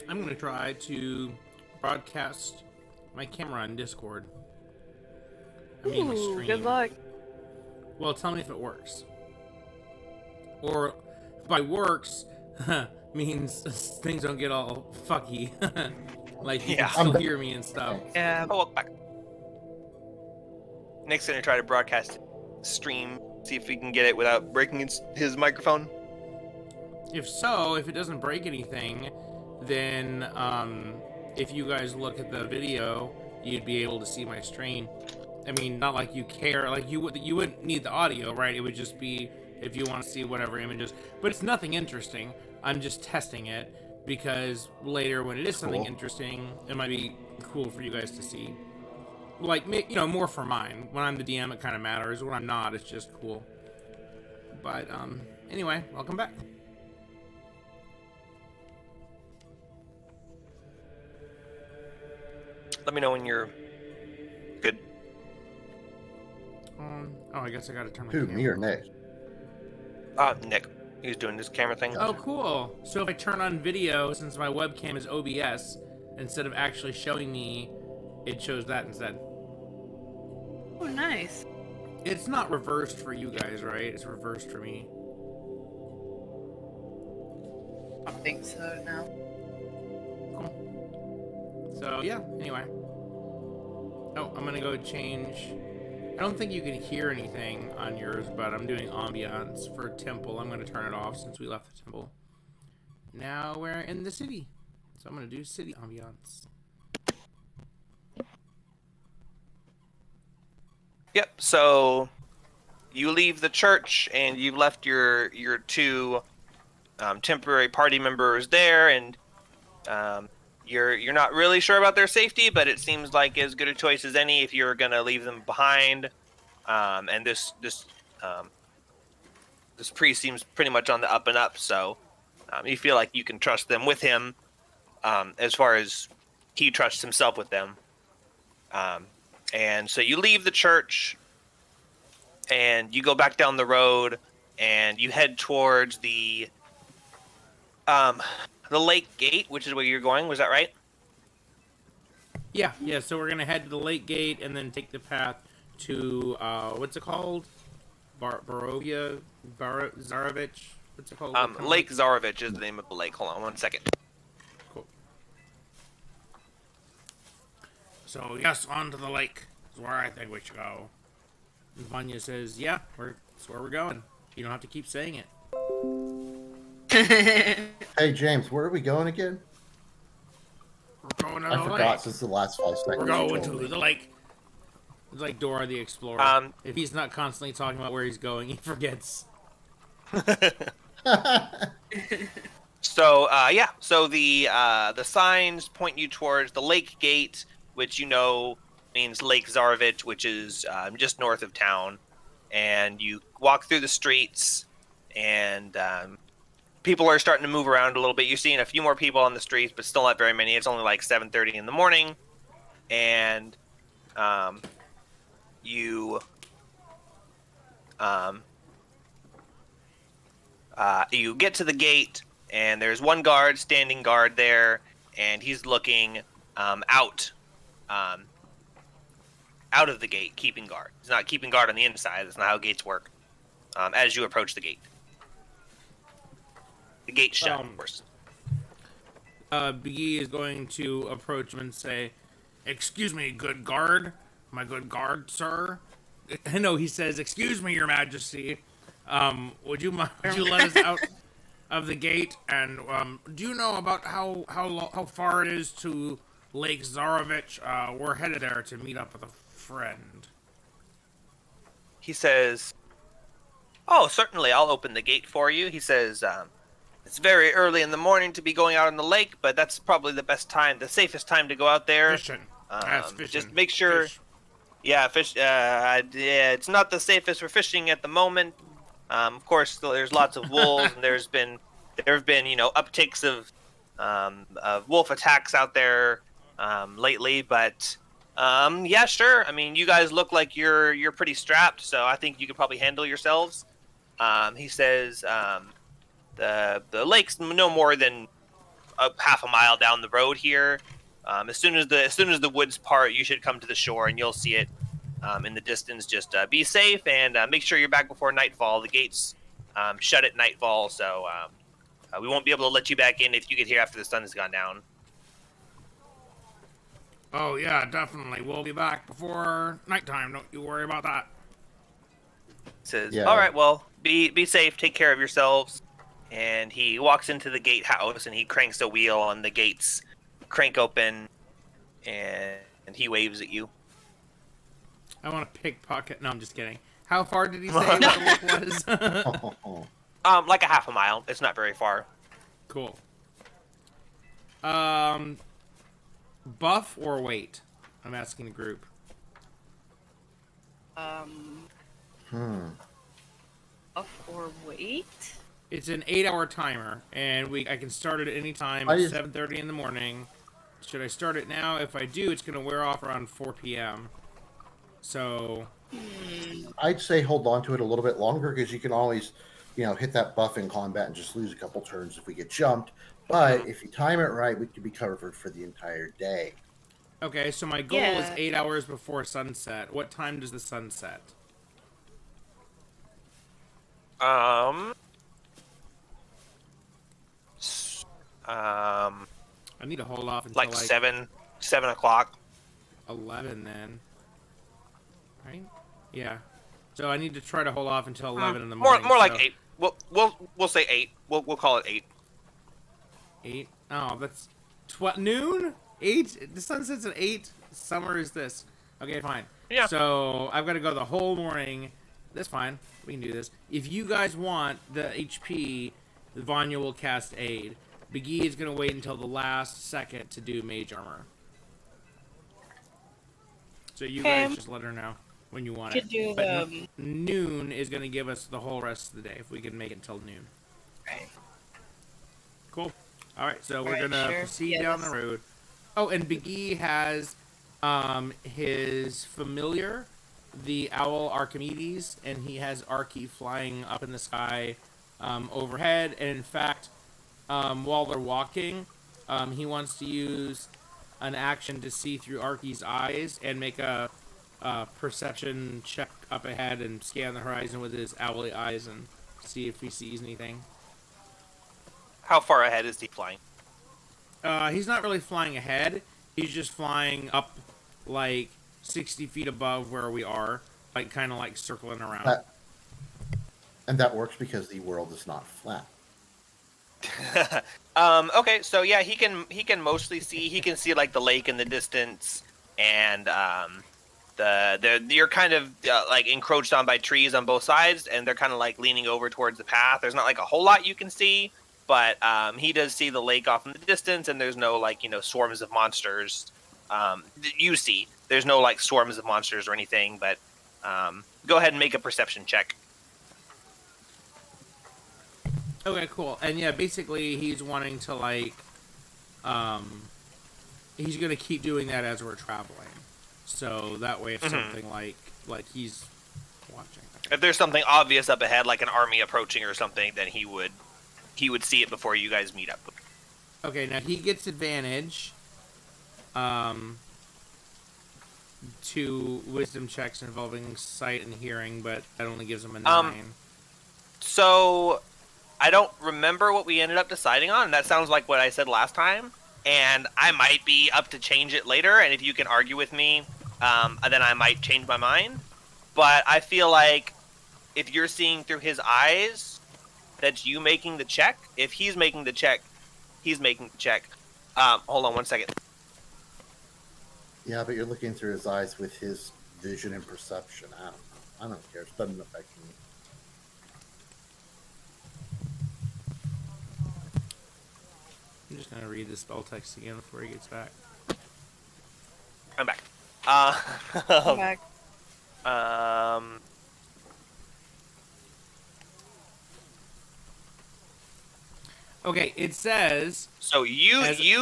Speaker 1: I'm going to try to broadcast my camera on Discord. I mean, my
Speaker 3: Ooh,
Speaker 1: stream.
Speaker 3: good luck.
Speaker 1: Well, tell me if it works. Or, by works, means things don't get all fucky. Like, you
Speaker 2: Yeah.
Speaker 1: can still hear me and stuff.
Speaker 3: Yeah.
Speaker 2: Oh, welcome back. Nick's gonna try to broadcast stream, see if we can get it without breaking his microphone.
Speaker 1: If so, if it doesn't break anything, then if you guys look at the video, you'd be able to see my stream. I mean, not like you care, like you wouldn't need the audio, right? It would just be if you want to see whatever images. But it's nothing interesting. I'm just testing it because later when it is something
Speaker 4: Cool.
Speaker 1: interesting, it might be cool for you guys to see. like, you know, more for mine. When I'm the DM, it kind of matters. When I'm not, it's just cool. But anyway, welcome back.
Speaker 2: Let me know when you're good.
Speaker 1: Oh, I guess I gotta turn my
Speaker 4: Who,
Speaker 1: camera.
Speaker 4: me or Nick?
Speaker 2: Nick. He's doing this camera thing.
Speaker 1: Oh, cool. So if I turn on video, since my webcam is OBS, instead of actually showing me, it shows that instead.
Speaker 3: Oh, nice.
Speaker 1: It's not reversed for you guys, right? It's reversed for me.
Speaker 3: I think so now.
Speaker 1: Cool. So, yeah, anyway. Oh, I'm gonna go change... I don't think you can hear anything on yours, but I'm doing ambiance for temple. I'm gonna turn it off since we left the temple. Now we're in the city. So I'm gonna do city ambiance.
Speaker 2: Yep. So you leave the church, and you've left your two temporary party members there, and you're not really sure about their safety, but it seems like as good a choice as any if you're gonna leave them behind. And this priest seems pretty much on the up and up, so you feel like you can trust them with him, as far as he trusts himself with them. And so you leave the church, and you go back down the road, and you head towards the lake gate, which is where you're going. Was that right?
Speaker 1: Yeah, so we're gonna head to the lake gate and then take the path to, what's it called? Zarovich? What's it called?
Speaker 2: Lake Zarovich is the name of the lake. Hold on 1 second.
Speaker 1: Cool. So, yes, on to the lake is where I think we should go. And Vanya says, yeah, that's where we're going. You don't have to keep saying it.
Speaker 4: Hey, James, where are we going again?
Speaker 1: We're going to
Speaker 4: I
Speaker 1: the
Speaker 4: forgot
Speaker 1: lake.
Speaker 4: since the last 5 seconds.
Speaker 1: We're
Speaker 4: you
Speaker 1: going
Speaker 4: told
Speaker 1: to
Speaker 4: me.
Speaker 1: the lake. It's like Dora the Explorer. If he's not constantly talking about where he's going, he forgets.
Speaker 2: So so the signs point you towards the lake gate, which you know means Lake Zarovich, which is just north of town. And you walk through the streets, and people are starting to move around a little bit. You're seeing a few more people on the streets, but still not very many. It's only like 7:30 in the morning, and you get to the gate, and there's one standing guard there, and he's looking out of the gate, keeping guard. He's not keeping guard on the inside. That's not how gates work. As you approach the gate, the gate's shut, of course.
Speaker 1: Biggie is going to approach him and say, "Excuse me, good guard. My good guard, sir." No, he says, "Excuse me, your majesty. Would you let us out of the gate? And do you know about how far it is to Lake Zarovich? We're headed there to meet up with a friend."
Speaker 2: He says, "Oh, certainly, I'll open the gate for you." He says, "It's very early in the morning to be going out on the lake, but that's probably the safest time to go out there.
Speaker 1: Fishing. Fishing.
Speaker 2: Just make sure."
Speaker 1: Fish.
Speaker 2: Yeah, fish. Yeah, it's not the safest for fishing at the moment. Of course, there's lots of wolves, and there have been upticks of wolf attacks out there lately. But yeah, sure. I mean, you guys look like you're pretty strapped, so I think you could probably handle yourselves." He says, "The lake's no more than half a mile down the road here. As soon as the woods part, you should come to the shore, and you'll see it in the distance. Just be safe, and make sure you're back before nightfall. The gates shut at nightfall, so we won't be able to let you back in if you get here after the sun has gone down."
Speaker 1: Oh yeah, definitely. We'll be back before nighttime. Don't you worry about that.
Speaker 2: He says,
Speaker 4: Yeah.
Speaker 2: "All right, well, be safe. Take care of yourselves." And he walks into the gatehouse, and he cranks a wheel, and the gates crank open, and he waves at you.
Speaker 1: I want to pickpocket. No, I'm just kidding. How far did he say the lake was?
Speaker 2: Like a half a mile. It's not very far.
Speaker 1: Cool. Buff or weight? I'm asking the group.
Speaker 4: Hmm.
Speaker 3: Off or wait?
Speaker 1: It's an 8-hour timer, and I can start it at any time
Speaker 4: I
Speaker 1: at
Speaker 4: just-
Speaker 1: 7:30 in the morning. Should I start it now? If I do, it's going to wear off around 4 p.m. So,
Speaker 4: I'd say hold on to it a little bit longer because you can always, hit that buff in combat and just lose a couple turns if we get jumped. But if you time it right, we could be covered for the entire day.
Speaker 1: okay, so my goal is
Speaker 3: Yeah.
Speaker 1: 8 hours before sunset. What time does the sun set? I need to hold off until
Speaker 2: like 7 o'clock.
Speaker 1: 11 then. Right? Yeah. So I need to try to hold off until 11 in the morning.
Speaker 2: More like
Speaker 1: so
Speaker 2: 8. We'll say 8. We'll call it 8.
Speaker 1: 8? Oh, that's noon? 8? The sun sets at 8. Summer is this. Okay, fine.
Speaker 2: Yeah.
Speaker 1: So I've got to go the whole morning. That's fine. We can do this. If you guys want the HP, Vanya will cast Aid. Big E is going to wait until the last second to do Mage Armor. So you guys just let her know when you want it.
Speaker 3: Could do
Speaker 1: But noon is going to give us the whole rest of the day if we can make it until noon.
Speaker 3: Right.
Speaker 1: Cool. All right, so we're
Speaker 3: Alright,
Speaker 1: going to
Speaker 3: sure.
Speaker 1: proceed
Speaker 3: Yeah,
Speaker 1: down the
Speaker 3: that's-
Speaker 1: road. Oh, and Big E has his familiar, the owl Archimedes, and he has Archie flying up in the sky overhead. And in fact, while they're walking, he wants to use an action to see through Archie's eyes and make a perception check up ahead and scan the horizon with his owly eyes and see if he sees anything.
Speaker 2: How far ahead is he flying?
Speaker 1: He's not really flying ahead. He's just flying up like 60 feet above where we are, like kind of like circling around.
Speaker 4: And that works because the world is not flat.
Speaker 2: Okay, so yeah, he can mostly see. He can see like the lake in the distance, and you're kind of like encroached on by trees on both sides, and they're kind of like leaning over towards the path. There's not like a whole lot you can see, but he does see the lake off in the distance, and there's no like swarms of monsters. You see, there's no like swarms of monsters or anything, but go ahead and make a perception check.
Speaker 1: Okay, cool. And yeah, basically he's wanting to like, he's gonna keep doing that as we're traveling. So that way, if something like he's watching.
Speaker 2: If there's something obvious up ahead, like an army approaching or something, then he would see it before you guys meet up.
Speaker 1: Okay, now he gets advantage to wisdom checks involving sight and hearing, but that only gives him a 9.
Speaker 2: So I don't remember what we ended up deciding on, and that sounds like what I said last time. And I might be up to change it later, and if you can argue with me, then I might change my mind. But I feel like if you're seeing through his eyes, that's you making the check. If he's making the check, he's making the check. Hold on one second.
Speaker 4: Yeah, but you're looking through his eyes with his vision and perception. I don't know. I don't care. It doesn't affect me.
Speaker 1: I'm just gonna read the spell text again before he gets back.
Speaker 2: I'm back.
Speaker 3: Come back.
Speaker 1: Okay, it says.
Speaker 2: So you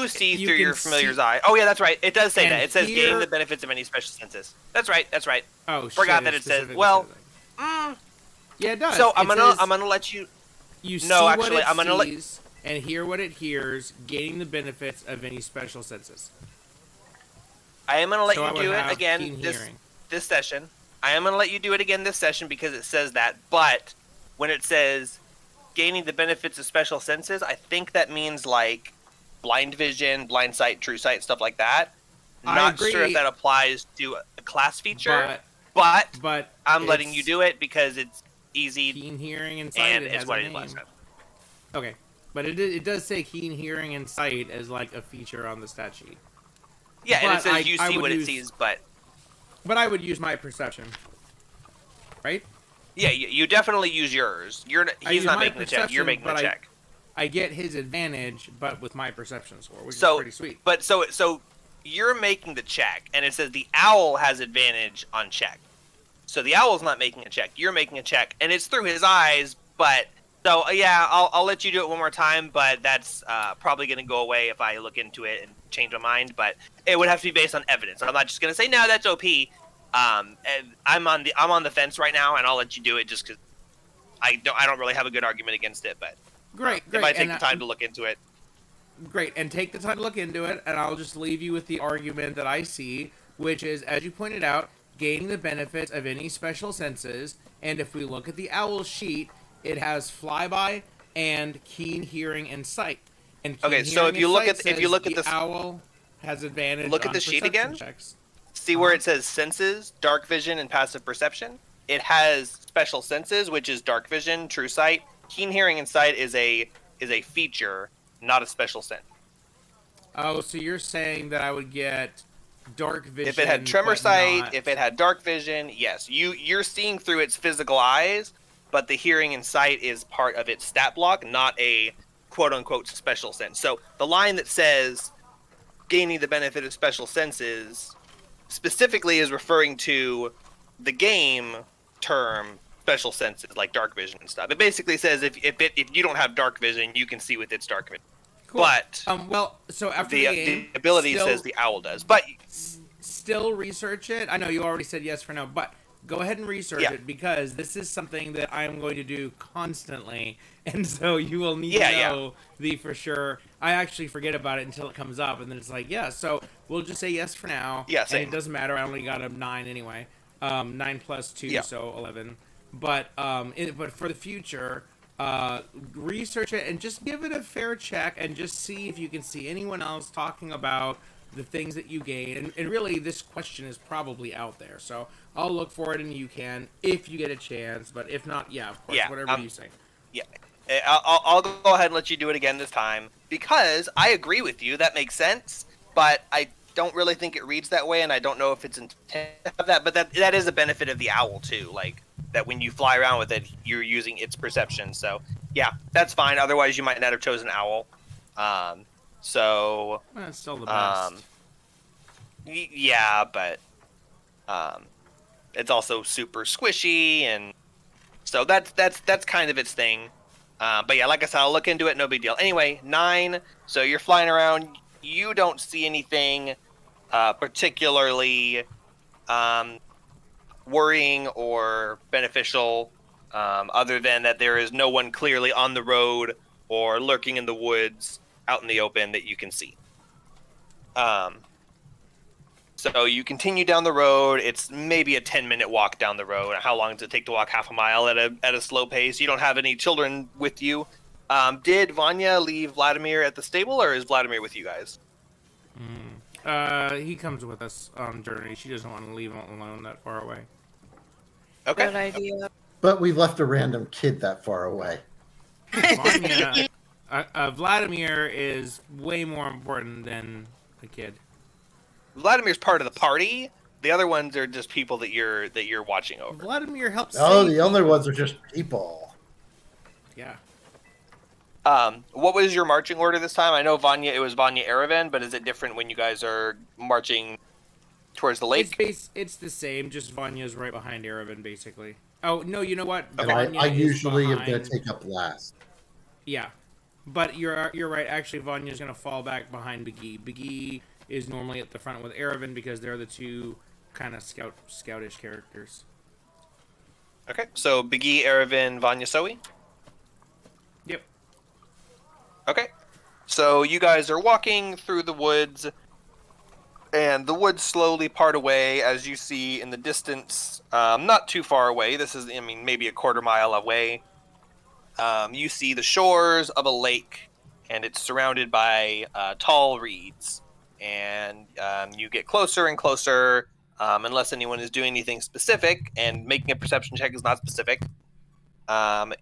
Speaker 2: see
Speaker 1: you
Speaker 2: through
Speaker 1: can
Speaker 2: your familiar's
Speaker 1: see-
Speaker 2: eye. Oh yeah, that's right. It does say
Speaker 1: and
Speaker 2: that. It says
Speaker 1: hear-
Speaker 2: gain the benefits of any special senses. That's right. That's right.
Speaker 1: Oh,
Speaker 2: Forgot
Speaker 1: shit,
Speaker 2: that it says.
Speaker 1: specifically
Speaker 2: Well,
Speaker 1: says that. Yeah, it does.
Speaker 2: so
Speaker 1: It says
Speaker 2: I'm gonna let you.
Speaker 1: You see
Speaker 2: No,
Speaker 1: what
Speaker 2: actually,
Speaker 1: it
Speaker 2: I'm gonna let-
Speaker 1: sees and hear what it hears, gaining the benefits of any special senses.
Speaker 2: I am gonna let
Speaker 1: So I
Speaker 2: you
Speaker 1: would
Speaker 2: do it
Speaker 1: have
Speaker 2: again
Speaker 1: keen
Speaker 2: this
Speaker 1: hearing.
Speaker 2: this session. I am gonna let you do it again this session because it says that. But when it says gaining the benefits of special senses, I think that means like blind vision, blind sight, true sight, stuff like that.
Speaker 1: I
Speaker 2: Not sure
Speaker 1: agree.
Speaker 2: if that applies to a class feature,
Speaker 1: But
Speaker 2: but I'm letting
Speaker 1: it's
Speaker 2: you do it because it's easy
Speaker 1: keen hearing and sight.
Speaker 2: and
Speaker 1: it
Speaker 2: it's
Speaker 1: has
Speaker 2: what
Speaker 1: a
Speaker 2: it is
Speaker 1: name.
Speaker 2: last time.
Speaker 1: Okay, but it does say keen hearing and sight as like a feature on the stat sheet.
Speaker 2: Yeah, and it
Speaker 1: But
Speaker 2: says you
Speaker 1: I
Speaker 2: see
Speaker 1: would
Speaker 2: what
Speaker 1: use-
Speaker 2: it sees, but
Speaker 1: But I would use my perception, right?
Speaker 2: yeah, you definitely use yours.
Speaker 1: I
Speaker 2: He's
Speaker 1: use
Speaker 2: not
Speaker 1: my
Speaker 2: making the check. You're
Speaker 1: perception,
Speaker 2: making the
Speaker 1: but
Speaker 2: check.
Speaker 1: I get his advantage, but with my perception score, which is
Speaker 2: So,
Speaker 1: pretty sweet.
Speaker 2: but so you're making the check, and it says the owl has advantage on check. So the owl's not making a check. You're making a check, and it's through his eyes. But so yeah, I'll let you do it one more time. But that's probably going to go away if I look into it and change my mind. But it would have to be based on evidence. I'm not just going to say no, that's OP. And I'm on the fence right now, and I'll let you do it just because I don't really have a good argument against it. But
Speaker 1: Great.
Speaker 2: if I take the time to look into it.
Speaker 1: Great, and take the time to look into it, and I'll just leave you with the argument that I see, which is, as you pointed out, gaining the benefits of any special senses. And if we look at the owl sheet, it has flyby and keen hearing and sight. And
Speaker 2: okay, so if you look at the
Speaker 1: owl has advantage.
Speaker 2: Look at the sheet again.
Speaker 1: Checks.
Speaker 2: See where it says senses, dark vision, and passive perception. It has special senses, which is dark vision, true sight. Keen hearing and sight is a feature, not a special sense.
Speaker 1: Oh, so you're saying that I would get dark vision?
Speaker 2: If it had tremor sight,
Speaker 1: not...
Speaker 2: if it had dark vision, yes, you're seeing through its physical eyes, but the hearing and sight is part of its stat block, not a quote-unquote special sense. So the line that says gaining the benefit of special senses specifically is referring to the game term special senses, like dark vision and stuff. It basically says if you don't have dark vision, you can see with its dark vision.
Speaker 1: Cool.
Speaker 2: But
Speaker 1: well, so after the game,
Speaker 2: the ability says the owl does. But
Speaker 1: still research it. I know you already said yes for now, but go ahead and research it, because this is something that I am going to do constantly, and so you will need to know the for sure. I actually forget about it until it comes up, and then it's like, yeah, so we'll just say yes for now.
Speaker 2: Yeah, same.
Speaker 1: And it doesn't matter. I only got a 9 anyway. 9 plus 2, so 11. But but for the future, research it and just give it a fair check and just see if you can see anyone else talking about the things that you gain. And really, this question is probably out there. So I'll look for it, and you can if you get a chance. But if not, of course, whatever you say.
Speaker 2: Yeah, I'll go ahead and let you do it again this time, because I agree with you. That makes sense, but I don't really think it reads that way, and I don't know if it's intended to have that. But that is a benefit of the owl too, like that when you fly around with it, you're using its perception. So yeah, that's fine. Otherwise, you might not have chosen owl. So
Speaker 1: it's still the best.
Speaker 2: Yeah, but it's also super squishy, and so that's kind of its thing. But yeah, like I said, I'll look into it. No big deal. Anyway, 9. So you're flying around. You don't see anything particularly worrying or beneficial, other than that there is no one clearly on the road or lurking in the woods out in the open that you can see. So you continue down the road. It's maybe a 10-minute walk down the road. How long does it take to walk half a mile at a slow pace? You don't have any children with you. Did Vanya leave Vladimir at the stable, or is Vladimir with you guys?
Speaker 1: He comes with us on journey. She doesn't want to leave him alone that far away.
Speaker 2: Okay.
Speaker 3: Good idea.
Speaker 4: But we left a random kid that far away.
Speaker 1: Vanya, Vladimir is way more important than the kid.
Speaker 2: Vladimir's part of the party. The other ones are just people that you're watching over.
Speaker 1: Vladimir helps.
Speaker 4: The other ones are just people.
Speaker 1: Yeah.
Speaker 2: What was your marching order this time? I know it was Vanya Erevan, but is it different when you guys are marching towards the lake?
Speaker 1: It's the same, just Vanya's right behind Erevan, basically. Oh, no, you know what?
Speaker 4: Okay. I usually am going to take up last.
Speaker 1: Yeah. But you're right. Actually, Vanya's going to fall back behind Biggie. Biggie is normally at the front with Erevan because they're the two kind of scoutish characters.
Speaker 2: Okay, so Biggie, Erevan, Vanya, Zoe?
Speaker 1: Yep.
Speaker 2: Okay, so you guys are walking through the woods, and the woods slowly part away as you see in the distance, not too far away. This is, maybe a quarter mile away. You see the shores of a lake, and it's surrounded by tall reeds. And you get closer and closer, unless anyone is doing anything specific, and making a perception check is not specific.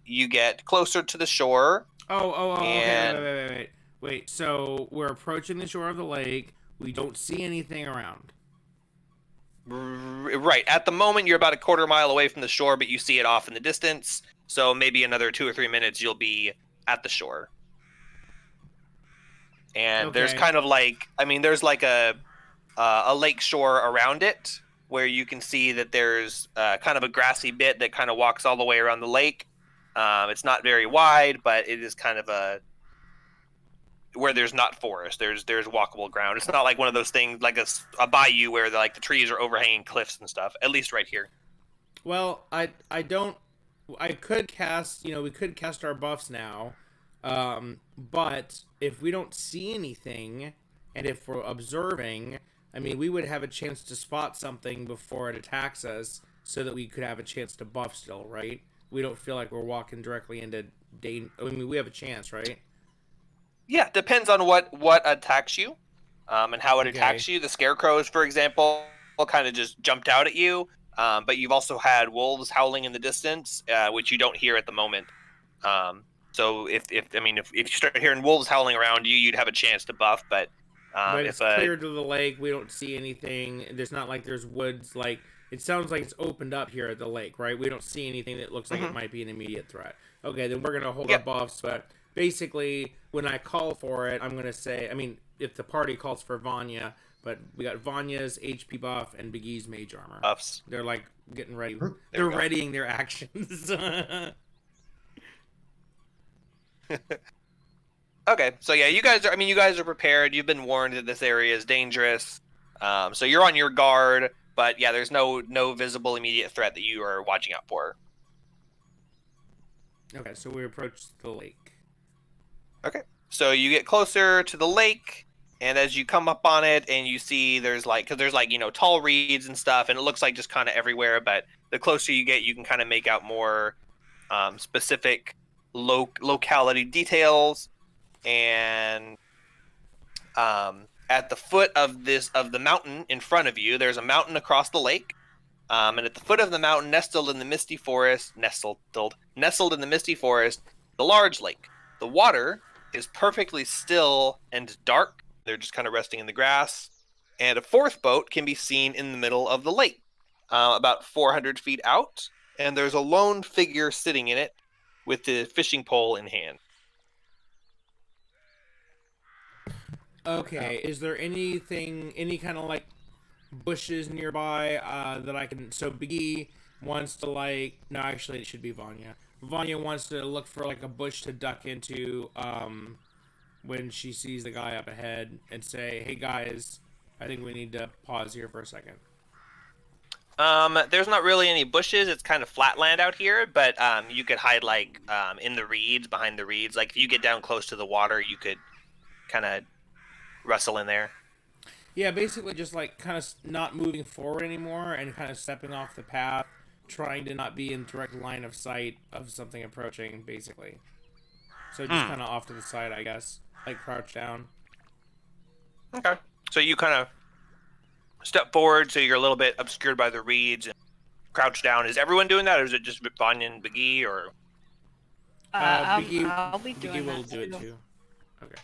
Speaker 2: You get closer to the shore.
Speaker 1: Okay, wait. So we're approaching the shore of the lake. We don't see anything around.
Speaker 2: Right. At the moment, you're about a quarter mile away from the shore, but you see it off in the distance. So maybe another 2 or 3 minutes, you'll be at the shore. And there's kind of like, there's like a lake shore around it, where you can see that there's kind of a grassy bit that kind of walks all the way around the lake. It's not very wide, but it is kind of where there's not forest. There's walkable ground. It's not like one of those things like a bayou where the trees are overhanging cliffs and stuff. At least right here.
Speaker 1: Well, I could cast, we could cast our buffs now, but if we don't see anything, and if we're observing, I mean, we would have a chance to spot something before it attacks us, so that we could have a chance to buff still, right? We don't feel like we're walking directly into danger. I mean, we have a chance, right?
Speaker 2: Yeah, depends on what attacks you, and how it attacks you. The scarecrows, for example, kind of just jumped out at you. But you've also had wolves howling in the distance, which you don't hear at the moment. So if you start hearing wolves howling around you, you'd have a chance to buff. But
Speaker 1: it's clear to the lake. We don't see anything. There's not like there's woods. Like it sounds like it's opened up here at the lake, right? We don't see anything that looks like it might be an immediate threat. Okay, then we're gonna hold our buffs. But basically, when I call for it, I'm gonna say. I mean, if the party calls for Vanya. But we got Vanya's HP buff and Big E's mage armor.
Speaker 2: Buffs.
Speaker 1: They're like getting ready. They're readying their actions.
Speaker 2: Okay, so yeah, you guys are prepared. You've been warned that this area is dangerous. So you're on your guard, but yeah, there's no visible immediate threat that you are watching out for.
Speaker 1: Okay, so we approach the lake.
Speaker 2: Okay, so you get closer to the lake. And as you come up on it and you see there's tall reeds and stuff, and it looks like just kind of everywhere, but the closer you get, you can kind of make out more specific locality details. And at the foot of the mountain in front of you, there's a mountain across the lake. And at the foot of the mountain, nestled in the misty forest, the large lake. The water is perfectly still and dark. They're just kind of resting in the grass. And a fourth boat can be seen in the middle of the lake, about 400 feet out. And there's a lone figure sitting in it with the fishing pole in hand.
Speaker 1: Okay, is there any kind of like bushes nearby that I can... So Big E wants to no, actually it should be Vanya. Vanya wants to look for like a bush to duck into, when she sees the guy up ahead and say, hey guys, I think we need to pause here for a second.
Speaker 2: There's not really any bushes. It's kind of flat land out here, but you could hide in the reeds, behind the reeds. Like if you get down close to the water, you could kind of wrestle in there.
Speaker 1: Yeah, basically just like kind of not moving forward anymore and kind of stepping off the path, trying to not be in direct line of sight of something approaching, basically. So just kind of off to the side, I guess. Like crouch down.
Speaker 2: Okay. So you kind of step forward, so you're a little bit obscured by the reeds and crouch down. Is everyone doing that, or is it just Vanya and Big E, or?
Speaker 3: I'll be doing
Speaker 1: Big E will
Speaker 3: that
Speaker 1: do it
Speaker 3: too.
Speaker 1: too. Okay.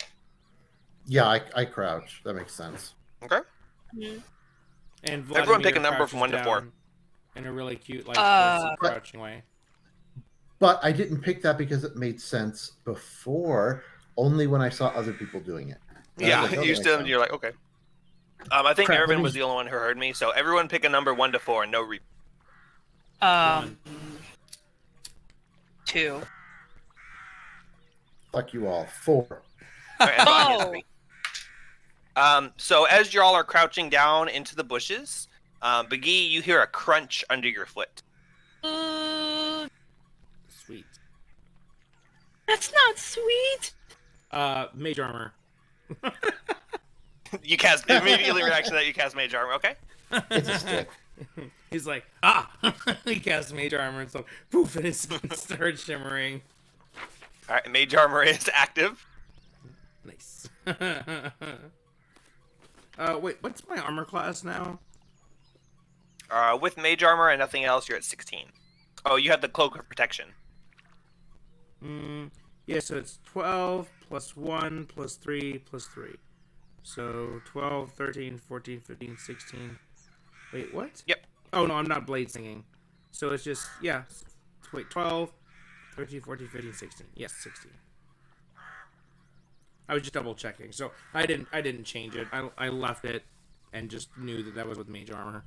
Speaker 4: Yeah, I crouch. That makes sense.
Speaker 2: Okay.
Speaker 3: Mm-hmm.
Speaker 1: And
Speaker 2: everyone pick a
Speaker 1: Vladimir
Speaker 2: number from 1 to 4.
Speaker 1: crouches down in a really cute, crouching way.
Speaker 4: But I didn't pick that because it made sense before, only when I saw other people doing it.
Speaker 2: Yeah,
Speaker 4: Like, okay,
Speaker 2: you're like, okay. I think
Speaker 4: Crap,
Speaker 2: Ervin
Speaker 4: let me-
Speaker 2: was the only one who heard me, so everyone pick a number 1 to 4 and no repeat.
Speaker 3: 2.
Speaker 4: Fuck you all. 4.
Speaker 2: Alright, and Vanya's 3. So as you all are crouching down into the bushes, Big E, you hear a crunch under your foot.
Speaker 1: Sweet.
Speaker 3: That's not sweet.
Speaker 1: Mage armor.
Speaker 2: You cast immediately reaction to that. You cast Mage Armor. Okay.
Speaker 4: It's a stick.
Speaker 1: He's like, he casts mage armor and so poof, and it starts shimmering.
Speaker 2: All right, Mage Armor is active.
Speaker 1: Nice. Wait, what's my armor class now?
Speaker 2: With Mage Armor and nothing else, you're at 16. Oh, you have the Cloak of Protection.
Speaker 1: Yeah, so it's 12 plus 1 plus 3 plus 3. So 12, 13, 14, 15, 16. Wait, what?
Speaker 2: Yep.
Speaker 1: Oh, no, I'm not blade singing. So it's just, yeah. Wait, 12, 13, 14, 15, 16. Yes, 16. I was just double checking. So I didn't change it. I left it and just knew that was with mage armor.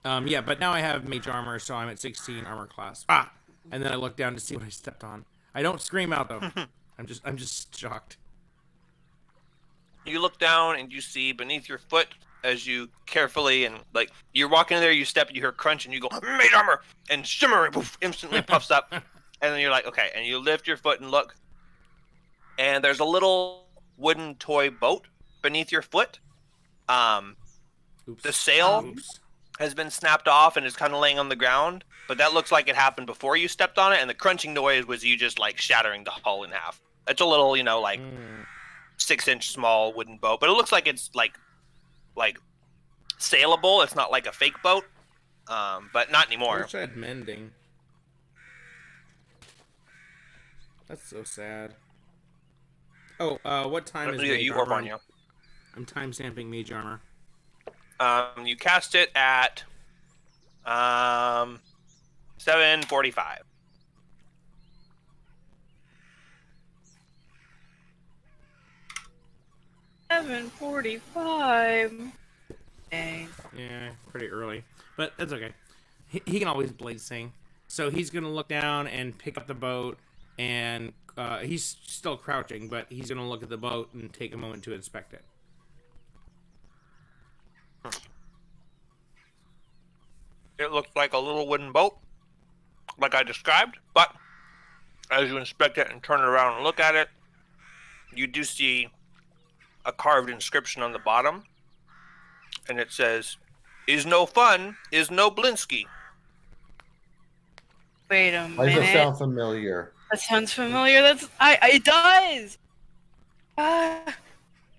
Speaker 1: Yeah, but now I have mage armor, so I'm at 16 armor class. Ah! And then I look down to see what I stepped on. I don't scream out though. I'm just shocked.
Speaker 2: You look down and you see beneath your foot as you carefully and like you're walking in there, you step, you hear crunch, and you go mage armor, and shimmer poof, instantly puffs up, and then you're like, okay, and you lift your foot and look, and there's a little wooden toy boat beneath your foot.
Speaker 1: Oops.
Speaker 2: The sail
Speaker 1: Oops.
Speaker 2: has been snapped off and is kind of laying on the ground, but that looks like it happened before you stepped on it, and the crunching noise was you just like shattering the hull in half. It's a little, 6-inch small wooden boat, but it looks like it's like sailable. It's not like a fake boat, but not
Speaker 1: I
Speaker 2: anymore.
Speaker 1: wish I had mending. That's so sad. Oh, what time is mage
Speaker 2: You or
Speaker 1: armor?
Speaker 2: Vanya.
Speaker 1: I'm time stamping mage armor.
Speaker 2: You cast it at 7:45.
Speaker 3: $7:45. Dang.
Speaker 1: Yeah, pretty early, but that's okay. He can always blade sing. So he's gonna look down and pick up the boat, and he's still crouching, but he's gonna look at the boat and take a moment to inspect it.
Speaker 2: It looks like a little wooden boat, like I described, but as you inspect it and turn it around and look at it, you do see a carved inscription on the bottom, and it says, "Is no fun, is no Blinsky."
Speaker 3: Wait a
Speaker 4: Why does that
Speaker 3: minute.
Speaker 4: sound familiar?
Speaker 3: That sounds familiar. It does.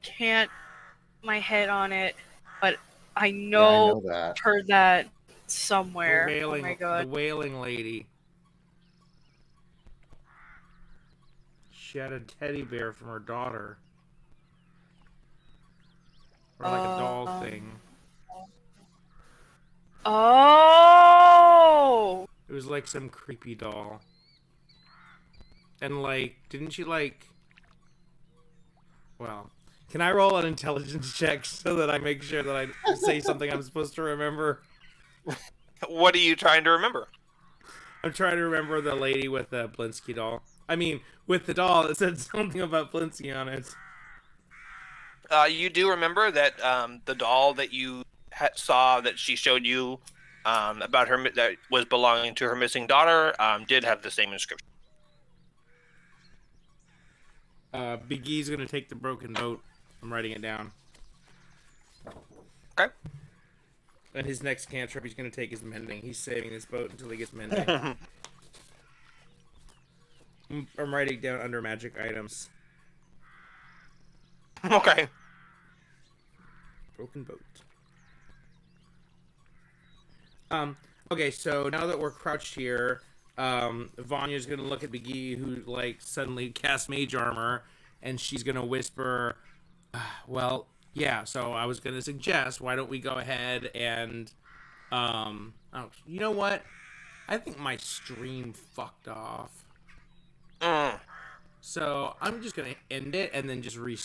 Speaker 3: Can't put my head on it, but I
Speaker 4: Yeah, I
Speaker 3: know
Speaker 4: know that.
Speaker 3: I've heard that
Speaker 1: The
Speaker 3: somewhere.
Speaker 1: wailing,
Speaker 3: Oh my
Speaker 1: the
Speaker 3: god.
Speaker 1: wailing lady. She had a teddy bear from her daughter, or like a doll thing.
Speaker 3: Oh.
Speaker 1: It was like some creepy doll. And like, didn't she like... Well, can I roll an intelligence check so that I make sure that I say something I'm supposed to remember?
Speaker 2: What are you trying to remember?
Speaker 1: I'm trying to remember the lady with the Blinsky doll. I mean, with the doll that said something about Blinsky on it.
Speaker 2: You do remember that the doll that you saw that she showed you about her that was belonging to her missing daughter did have the same inscription.
Speaker 1: Big E's gonna take the broken boat. I'm writing it down.
Speaker 2: Okay.
Speaker 1: And his next cantrip, he's gonna take his mending. He's saving this boat until he gets mending. I'm writing down under magic items.
Speaker 2: Okay.
Speaker 1: Broken boat. Okay, so now that we're crouched here, Vanya's gonna look at Biggie, who like suddenly cast mage armor, and she's gonna whisper, "Well, yeah. So I was gonna suggest, why don't we go ahead and, oh, you know what? I think my stream fucked off. So I'm just gonna end it and then just restart."